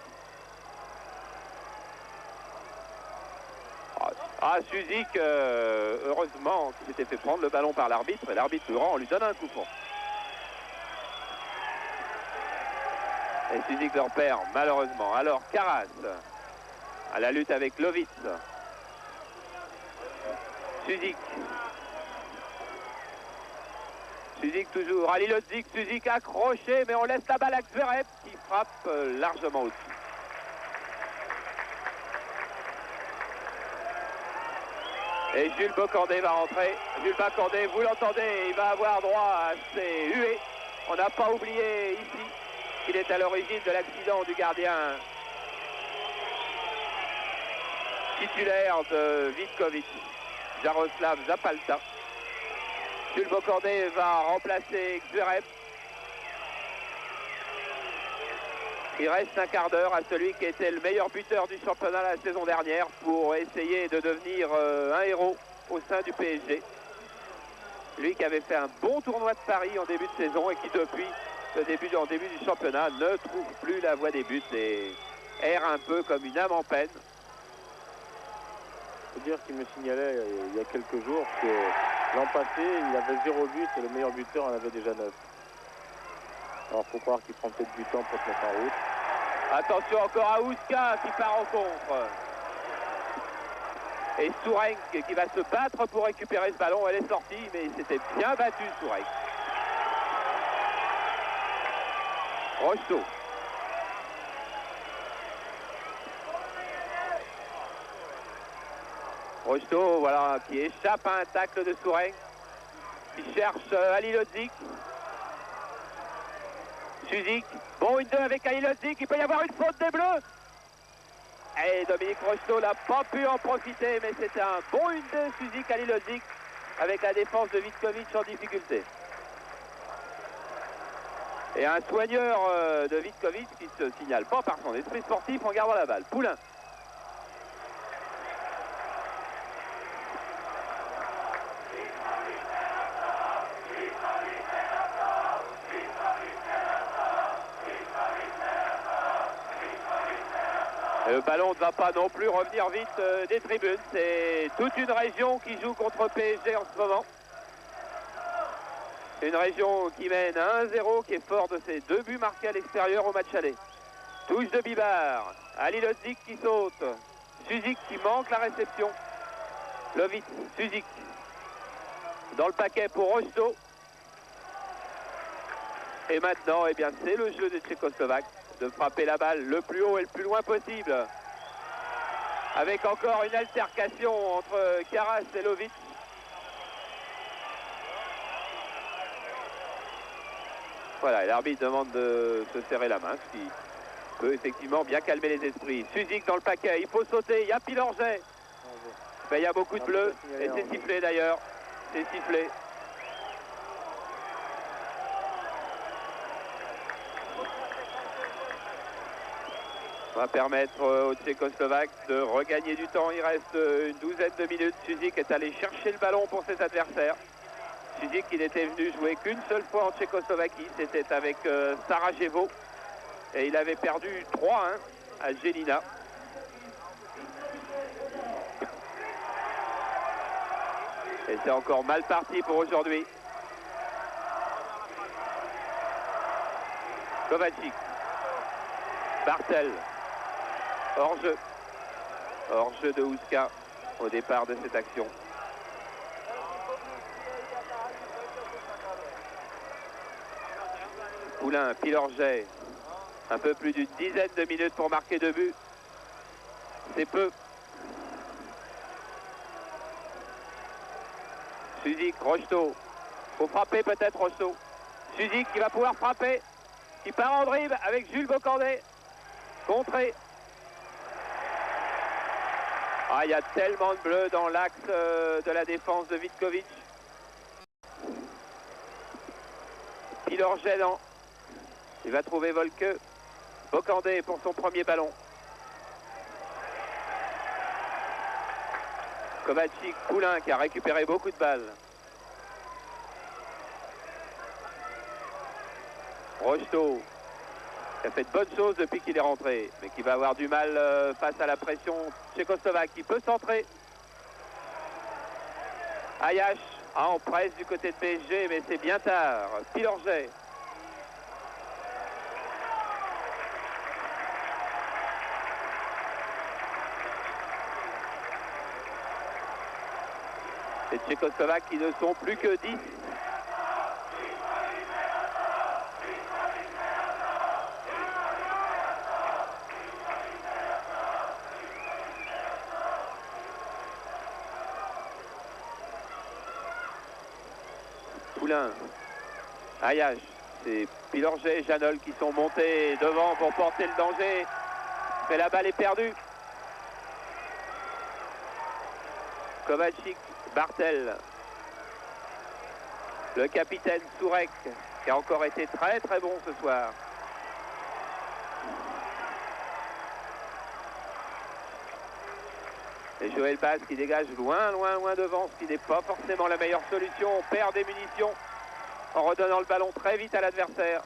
Ah, Suzik, heureusement, qui s'était fait prendre le ballon par l'arbitre. Et l'arbitre Durand lui donne un coup franc. Et Suzik le repère, malheureusement. Alors, Karas, à la lutte avec Lovic. Suzik. Suzik toujours. Halilhodžić, Suzik accroché, mais on laisse la balle à Zverev qui frappe largement au-dessus. Et Jules Bocandé va rentrer. Jules Bocandé, vous l'entendez, il va avoir droit à ses huées. On n'a pas oublié ici qu'il est à l'origine de l'accident du gardien titulaire de Vitkovic, Jaroslav Zapalta. Jules Bocandé va remplacer Zverev. Il reste un quart d'heure à celui qui était le meilleur buteur du championnat la saison dernière pour essayer de devenir un héros au sein du PSG. Lui qui avait fait un bon tournoi de Paris en début de saison et qui depuis le début du championnat ne trouve plus la voie des buts et erre un peu comme une âme en peine. Il faut dire qu'il me signalait il y a quelques jours que l'an passé, il avait 0 but et le meilleur buteur en avait déjà 9. Alors il faut croire qu'il prend peut-être du temps pour se mettre en route. Attention encore à Ouska qui part en contre. Et Sourenc qui va se battre pour récupérer ce ballon. Elle est sortie, mais il s'était bien battu, Sourenc. Rocheteau. Rocheteau, voilà, qui échappe à un tacle de Sourenc. Qui cherche Ali Lodzik. Suzik. Bon, une 2 avec Ali Lodzik. Il peut y avoir une faute des Bleus. Et Dominique Rocheteau n'a pas pu en profiter, mais c'était un bon 1-2 Suzik Ali Lodzik avec la défense de Vitkovic en difficulté. Et un soigneur de Vitkovic qui ne se signale pas par son esprit sportif en gardant la balle. Poulain. Le ballon ne va pas non plus revenir vite des tribunes. C'est toute une région qui joue contre PSG en ce moment. Une région qui mène à 1-0, qui est fort de ses 2 buts marqués à l'extérieur au match aller. Touche de Bibar. Ali Lodzik qui saute. Suzik qui manque la réception. Lovitz, Suzik. Dans le paquet pour Rocheteau. Et maintenant, eh bien, c'est le jeu des Tchécoslovaques de frapper la balle le plus haut et le plus loin possible. Avec encore une altercation entre Karas et Lovitz. Voilà, et l'arbitre demande de se serrer la main, ce qui peut effectivement bien calmer les esprits. Suzik dans le paquet, il faut sauter, il y a Pilorget. Ben, il y a beaucoup de bleus, et c'est sifflé d'ailleurs, c'est sifflé. Va permettre aux Tchécoslovaques de regagner du temps. Il reste une douzaine de minutes. Suzik est allé chercher le ballon pour ses adversaires. Suzik qui n'était venu jouer qu'une seule fois en Tchécoslovaquie, c'était avec Sarajevo. Et il avait perdu 3-1 à Jelina. Et c'est encore mal parti pour aujourd'hui. Kovacic. Bartel. Hors-jeu. Hors-jeu de Ouska au départ de cette action. Poulain, Pilorget. Un peu plus d'une dizaine de minutes pour marquer 2 buts. C'est peu. Suzik, Rocheteau. Faut frapper peut-être Rocheteau. Suzik qui va pouvoir frapper. Qui part en dribble avec Jules Bocandet. Contré. Ah, il y a tellement de bleus dans l'axe de la défense de Vitkovic. Pilorget, non. Il va trouver Volke. Bocandet pour son premier ballon. Kovacic, Poulain qui a récupéré beaucoup de balles. Rocheteau qui a fait de bonnes choses depuis qu'il est rentré, mais qui va avoir du mal face à la pression tchécoslovaque. Il peut centrer. Ayash, en presse du côté de PSG, mais c'est bien tard. Pilorget. Les Tchécoslovaques qui ne sont plus que 10. Poulain, Ayash, c'est Pilorget et Janol qui sont montés devant pour porter le danger. Mais la balle est perdue. Kovacic, Bartel. Le capitaine Sourek qui a encore été très très bon ce soir. Et Joël Bass qui dégage loin, loin, loin devant, ce qui n'est pas forcément la meilleure solution. On perd des munitions en redonnant le ballon très vite à l'adversaire.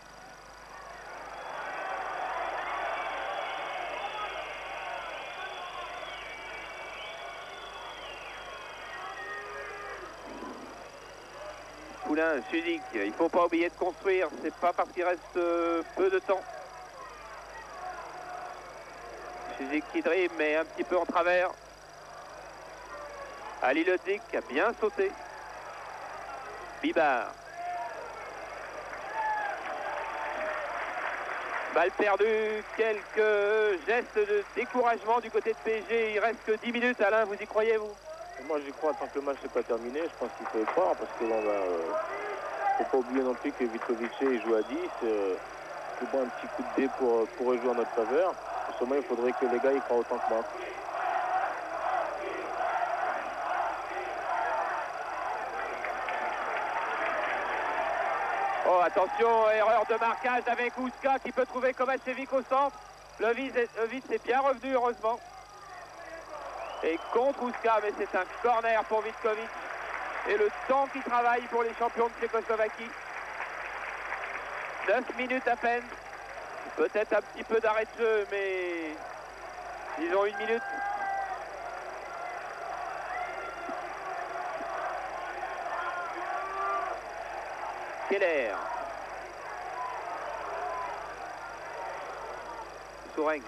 Poulain, Suzik, il ne faut pas oublier de construire, c'est pas parce qu'il reste peu de temps. Suzik qui dribble, mais un petit peu en travers. Ali Lodzik a bien sauté. Bibard. Balle perdue, quelques gestes de découragement du côté de PSG. Il reste que 10 minutes, Alain, vous y croyez, vous? Moi j'y crois tant que le match n'est pas terminé, je pense qu'il faut y croire parce que bon, faut pas oublier non plus que Vitovic il joue à 10. C'est bon un petit coup de dé pour rejouer en notre faveur. Seulement il faudrait que les gars y croient autant que moi. Oh attention, erreur de marquage avec Ouska qui peut trouver Kovacevic au centre. Levis est bien revenu heureusement. Et contre Ouska, mais c'est un corner pour Vitkovic. Et le temps qui travaille pour les champions de Tchécoslovaquie. 9 minutes à peine. Peut-être un petit peu d'arrêt de jeu, mais disons 1 minute. Keller. Soureng.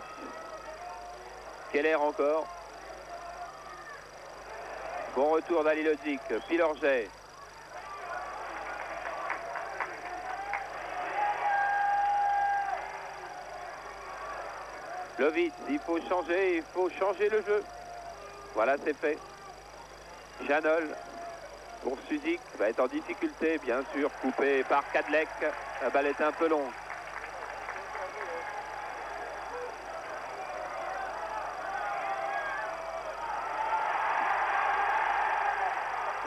Keller encore. Bon retour d'Ali Lodzik, Pilorget. Lovitz, il faut changer le jeu. Voilà, c'est fait. Janol pour Suzik, va être en difficulté, bien sûr, coupé par Kadlec. La balle est un peu longue.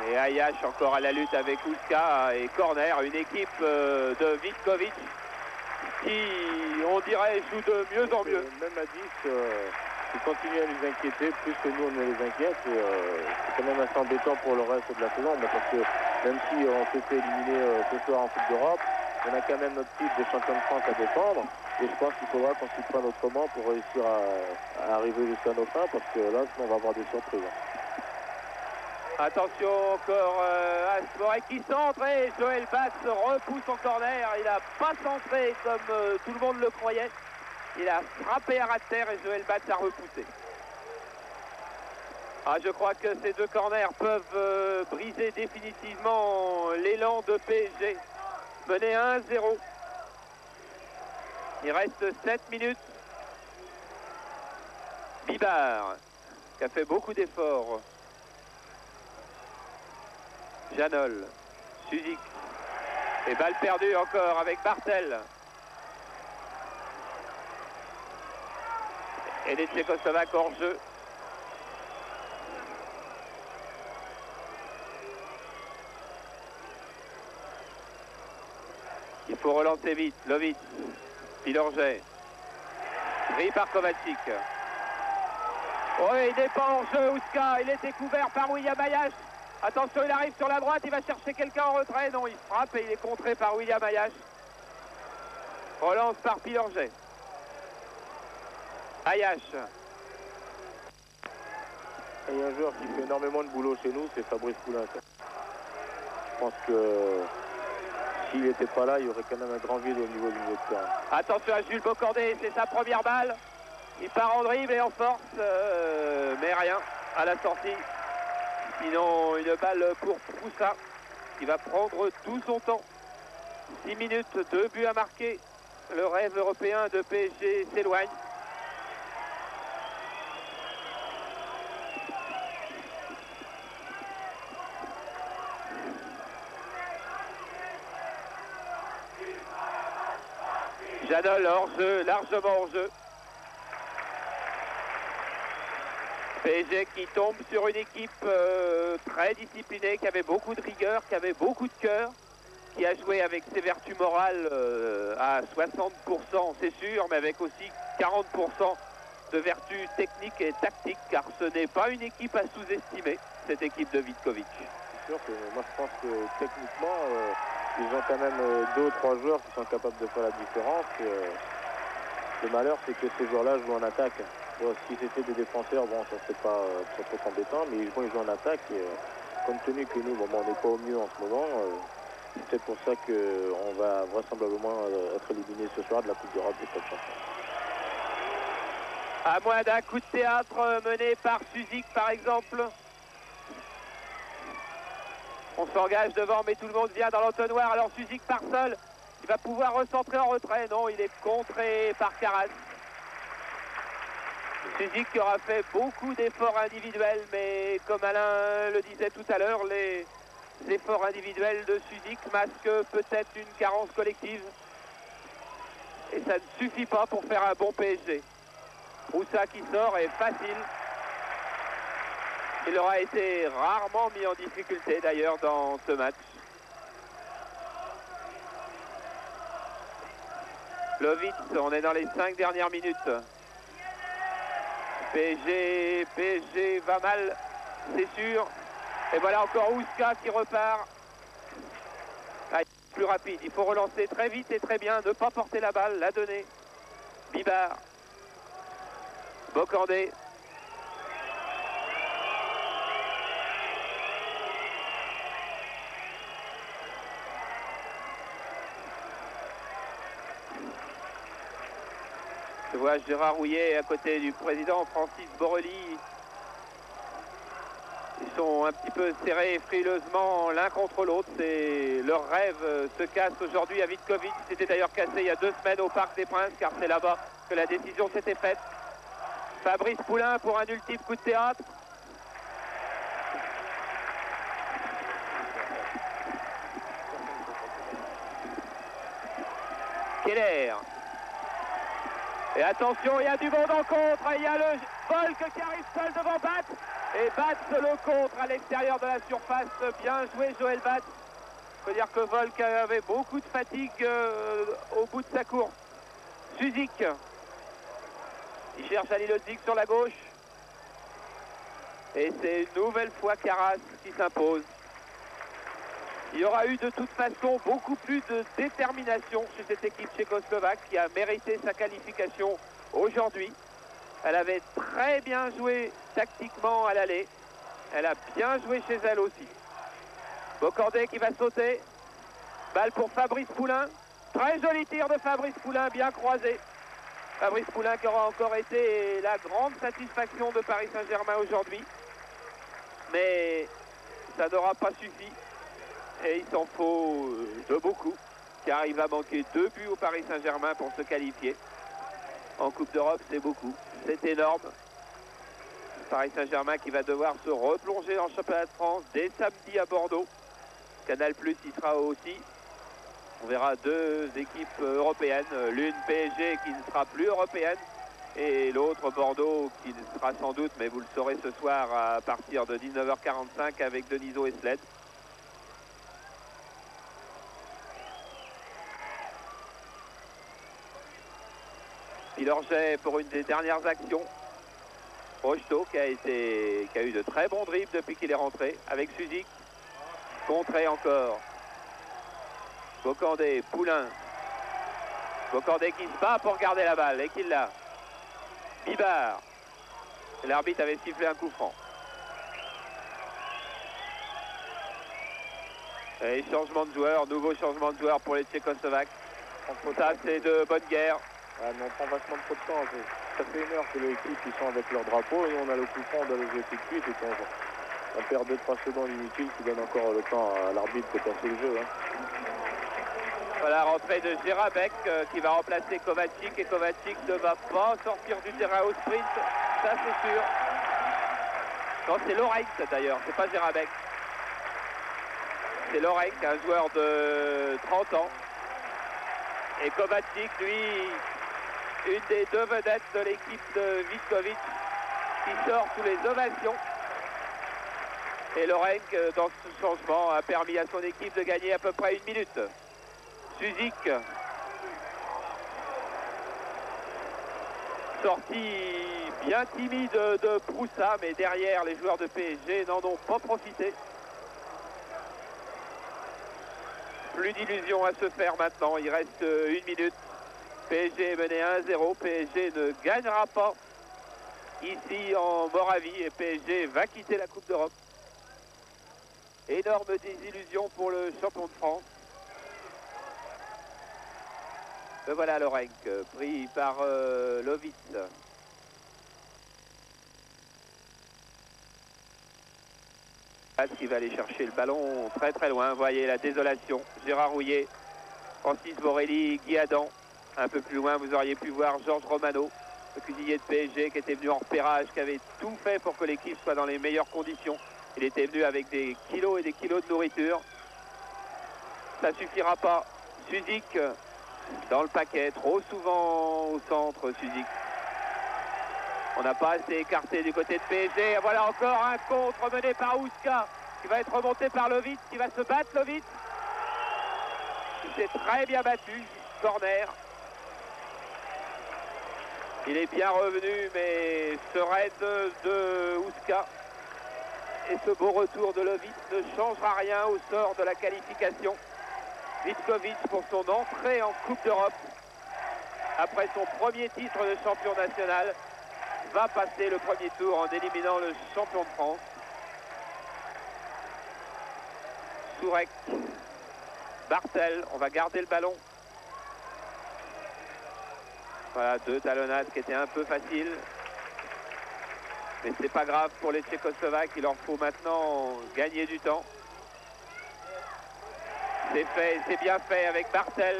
Et Ayash encore à la lutte avec Ouska et corner, une équipe de Vitkovic qui, on dirait, joue de mieux en mieux. Même à 10, ils continuent à nous inquiéter plus que nous on les inquiète. C'est quand même assez embêtant pour le reste de la saison, parce que même si on s'est fait éliminer ce soir en Coupe d'Europe, on a quand même notre titre de champion de France à défendre. Et je pense qu'il faudra qu'on s'y prenne autrement pour réussir à arriver jusqu'à nos fins, parce que là, sinon, on va avoir des surprises. Attention encore Asmorek qui centre et Joël Bass repousse son corner. Il n'a pas centré comme tout le monde le croyait. Il a frappé à ras de terre et Joël Bass a repoussé. Ah, je crois que ces deux corners peuvent briser définitivement l'élan de PSG. Mené 1-0. Il reste 7 minutes. Bibard qui a fait beaucoup d'efforts. Janol, Suzik, et balle perdue encore avec Bartel. Et les Tchécoslovaques hors jeu. Il faut relancer vite, Lovitz, Pilorget, pris par Kovacic. Oh, il n'est pas hors jeu, Ouska, il était couvert par William Ayash. Attention, il arrive sur la droite, il va chercher quelqu'un en retrait. Non, il frappe et il est contré par William Ayash. Relance par Pilorget. Ayash. Il y a un joueur qui fait énormément de boulot chez nous, c'est Fabrice Poulain. Je pense que s'il n'était pas là, il y aurait quand même un grand vide au niveau du milieu de terrain. Attention à Jules Bocordé, c'est sa première balle. Il part en dribble et en force, mais rien à la sortie. Sinon, une balle pour Poussa, qui va prendre tout son temps. 6 minutes, 2 buts à marquer. Le rêve européen de PSG s'éloigne. Janol hors-jeu, largement hors-jeu. PSG qui tombe sur une équipe très disciplinée, qui avait beaucoup de rigueur, qui avait beaucoup de cœur, qui a joué avec ses vertus morales à 60%, c'est sûr, mais avec aussi 40% de vertus techniques et tactiques, car ce n'est pas une équipe à sous-estimer, cette équipe de Vitkovic. C'est sûr que moi je pense que techniquement, ils ont quand même 2 ou 3 joueurs qui sont capables de faire la différence. Le malheur, c'est que ces joueurs-là jouent en attaque. Bon, si c'était des défenseurs, bon, ça serait pas trop embêtant, mais ils jouent en attaque. Et, compte tenu que nous, bon, on n'est pas au mieux en ce moment, c'est peut-être pour ça qu'on va vraisemblablement être éliminé ce soir de la Coupe d'Europe des clubs champions. À moins d'un coup de théâtre mené par Suzik, par exemple. On s'engage devant, mais tout le monde vient dans l'entonnoir. Alors Suzik part seul. Il va pouvoir recentrer en retrait. Non, il est contré par Karas. Suzik qui aura fait beaucoup d'efforts individuels, mais comme Alain le disait tout à l'heure, les efforts individuels de Suzik masquent peut-être une carence collective. Et ça ne suffit pas pour faire un bon PSG. Roussa qui sort est facile. Il aura été rarement mis en difficulté d'ailleurs dans ce match. Lovitz, on est dans les 5 dernières minutes. PSG va mal, c'est sûr. Et voilà encore Ouska qui repart. Ah, plus rapide, il faut relancer très vite et très bien, ne pas porter la balle, la donner. Bibard. Bocandé. Je vois Gérard Rouillet à côté du président Francis Borrelli. Ils sont un petit peu serrés frileusement l'un contre l'autre. Leur rêve se casse aujourd'hui à Vitkovic. C'était d'ailleurs cassé il y a 2 semaines au Parc des Princes, car c'est là-bas que la décision s'était faite. Fabrice Poulain pour un ultime coup de théâtre. Keller. Et attention, il y a du monde en contre. Il y a le Volk qui arrive seul devant Bat. Et Bat le contre à l'extérieur de la surface. Bien joué Joël Bat. Il faut dire que Volk avait beaucoup de fatigue au bout de sa course. Suzik. Il cherche Alilodzic sur la gauche. Et c'est une nouvelle fois Karas qui s'impose. Il y aura eu de toute façon beaucoup plus de détermination chez cette équipe tchécoslovaque qui a mérité sa qualification aujourd'hui. Elle avait très bien joué tactiquement à l'aller. Elle a bien joué chez elle aussi. Bocandé qui va sauter. Balle pour Fabrice Poulain. Très joli tir de Fabrice Poulain, bien croisé. Fabrice Poulain qui aura encore été la grande satisfaction de Paris Saint-Germain aujourd'hui. Mais ça n'aura pas suffi. Et il s'en faut de beaucoup, car il va manquer 2 buts au Paris Saint-Germain pour se qualifier. En Coupe d'Europe, c'est beaucoup, c'est énorme. Paris Saint-Germain qui va devoir se replonger dans le championnat de France dès samedi à Bordeaux. Canal+ y sera aussi. On verra 2 équipes européennes, l'une PSG qui ne sera plus européenne, et l'autre Bordeaux qui ne sera sans doute, mais vous le saurez ce soir à partir de 19h45 avec Denisot et Sled. Pilorget pour une des dernières actions. Rocheteau qui a eu de très bons dribbles depuis qu'il est rentré avec Suzik. Contré encore. Bocandé, Poulain. Bocandé qui se bat pour garder la balle et qui l'a. Bibard. L'arbitre avait sifflé un coup franc. Et changement de joueur, nouveau changement de joueur pour les Tchécoslovaques. Ça c'est de bonne guerre. Ah, mais on prend vachement trop de temps. Ça fait 1 heure que l'équipe ils sont avec leur drapeau et on a le coup franc, on doit le jouer tout de suite et on perd 2-3 secondes inutiles qui donnent encore le temps à l'arbitre de passer le jeu. Hein. Voilà, rentrée de Gérabek qui va remplacer Kovacic et Kovacic ne va pas sortir du terrain au sprint, ça c'est sûr. Non, c'est Lorenz d'ailleurs, c'est pas Gérabek. C'est Lorenz, un joueur de 30 ans. Et Kovacic, lui, une des 2 vedettes de l'équipe de Vitkovic qui sort sous les ovations. Et Lorenz, dans ce changement, a permis à son équipe de gagner à peu près 1 minute. Sortie bien timide de Proussa, mais derrière, les joueurs de PSG n'en ont pas profité. Plus d'illusions à se faire maintenant. Il reste 1 minute. PSG est mené 1-0. PSG ne gagnera pas ici en Moravie et PSG va quitter la Coupe d'Europe. Énorme désillusion pour le champion de France. Le voilà Lorenc, pris par Lovitz. Qui va aller chercher le ballon très très loin. Vous voyez la désolation. Gérard Rouillet, Francis Borelli, Guy Adam. Un peu plus loin, vous auriez pu voir Georges Romano, le cuisinier de PSG, qui était venu en repérage, qui avait tout fait pour que l'équipe soit dans les meilleures conditions. Il était venu avec des kilos et des kilos de nourriture. Ça suffira pas. Suzik dans le paquet, trop souvent au centre, Suzik. On n'a pas assez écarté du côté de PSG. Et voilà encore un contre mené par Ouska, qui va être remonté par Lovitz, qui va se battre, Lovitz. Il s'est très bien battu. Corner. Il est bien revenu, mais ce raid de Ouska et ce beau retour de Lovitz ne changera rien au sort de la qualification. Vitkovic, pour son entrée en Coupe d'Europe, après son premier titre de champion national, va passer le premier tour en éliminant le champion de France. Sourek, Bartel, on va garder le ballon. Voilà, 2 talonnades qui étaient un peu faciles. Mais c'est pas grave pour les Tchécoslovaques, il leur faut maintenant gagner du temps. C'est fait, c'est bien fait avec Bartel.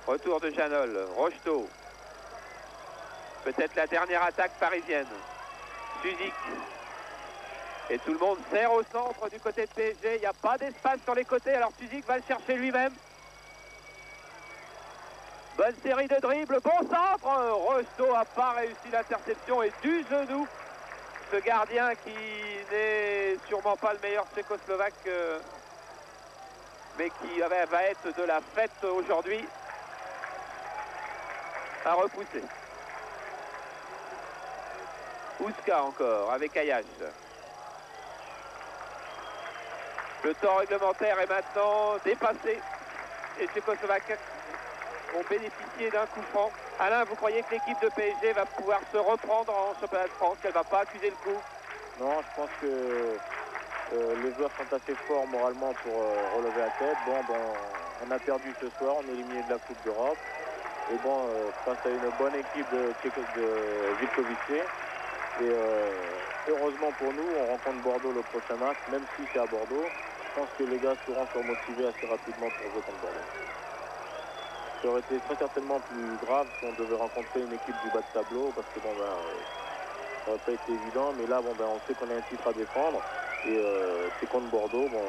Retour de Janol, Rocheteau. Peut-être la dernière attaque parisienne. Suzik. Et tout le monde serre au centre du côté de PSG. Il n'y a pas d'espace sur les côtés, alors Suzik va le chercher lui-même. Bonne série de dribbles, bon centre. Rocheteau n'a pas réussi l'interception et du genou. Ce gardien qui n'est sûrement pas le meilleur tchécoslovaque, mais qui va être de la fête aujourd'hui, a repoussé. Ouska encore avec Ayash. Le temps réglementaire est maintenant dépassé. Les Tchécoslovaques ont bénéficié d'un coup franc. Alain, vous croyez que l'équipe de PSG va pouvoir se reprendre en championnat de France, qu'elle ne va pas accuser le coup? Non, je pense que les joueurs sont assez forts moralement pour relever la tête. Bon, on a perdu ce soir, on est éliminé de la Coupe d'Europe. Et bon, face à une bonne équipe de Vitkovic. Et heureusement pour nous, on rencontre Bordeaux le prochain match, même si c'est à Bordeaux. Je pense que les gars seront surmotivés assez rapidement pour jouer contre Bordeaux. Ça aurait été très certainement plus grave si on devait rencontrer une équipe du bas de tableau, parce que bon, ça n'aurait pas été évident. Mais là, bon, on sait qu'on a un titre à défendre. Et c'est contre Bordeaux. Bon,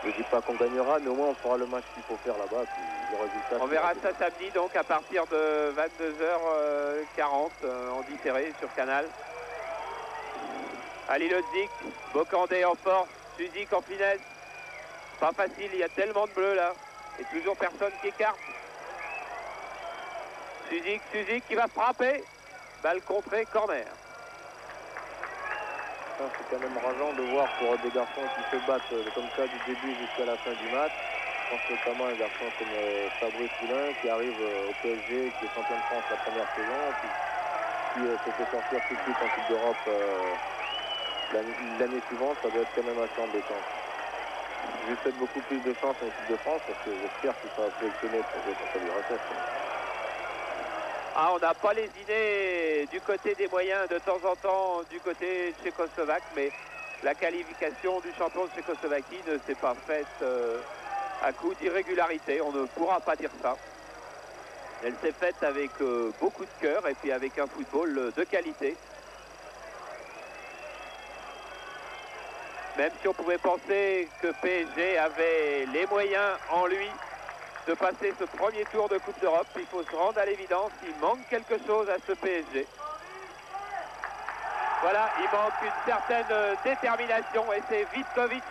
je ne dis pas qu'on gagnera, mais au moins on fera le match qu'il faut faire là-bas. Le résultat, on verra ça samedi, donc à partir de 22h40 en différé sur Canal. Ali Lodzik, Bocandé en force, Suzik en finesse. Pas facile, il y a tellement de bleus là. Et toujours personne qui écarte. Suzik qui va frapper. Balle contrée, corner. C'est quand même rageant de voir pour des garçons qui se battent comme ça du début jusqu'à la fin du match. Je pense notamment à un garçon comme Fabrice Poulain qui arrive au PSG, qui est champion de France la première saison, qui se fait sortir tout de suite en Coupe d'Europe l'année suivante. Ça doit être quand même assez embêtant. Je lui souhaite beaucoup plus de chance en équipe de France parce que j'espère qu'il sera sélectionné pour jouer contre l'URSS. Ah, on n'a pas les idées du côté des moyens de temps en temps du côté tchécoslovaque, mais la qualification du champion de Tchécoslovaquie ne s'est pas faite à coup d'irrégularité. On ne pourra pas dire ça. Elle s'est faite avec beaucoup de cœur et puis avec un football de qualité. Même si on pouvait penser que PSG avait les moyens en lui de passer ce premier tour de Coupe d'Europe, il faut se rendre à l'évidence, il manque quelque chose à ce PSG. Voilà, il manque une certaine détermination et c'est Vitkovic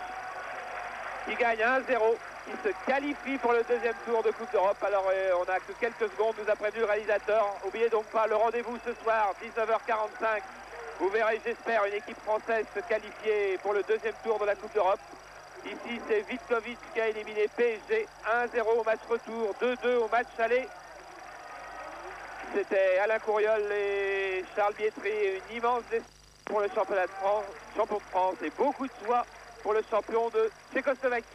qui gagne 1-0 qui se qualifie pour le deuxième tour de Coupe d'Europe. Alors on a que quelques secondes, nous a prévenu le réalisateur. N'oubliez donc pas le rendez-vous ce soir, 19h45. Vous verrez, j'espère, une équipe française se qualifier pour le deuxième tour de la Coupe d'Europe. Ici, c'est Vitkovic qui a éliminé PSG 1-0 au match retour, 2-2 au match aller. C'était Alain Couriol et Charles Bietri, une immense décision pour le championnat de France, champion de France, et beaucoup de joie pour le champion de Tchécoslovaquie.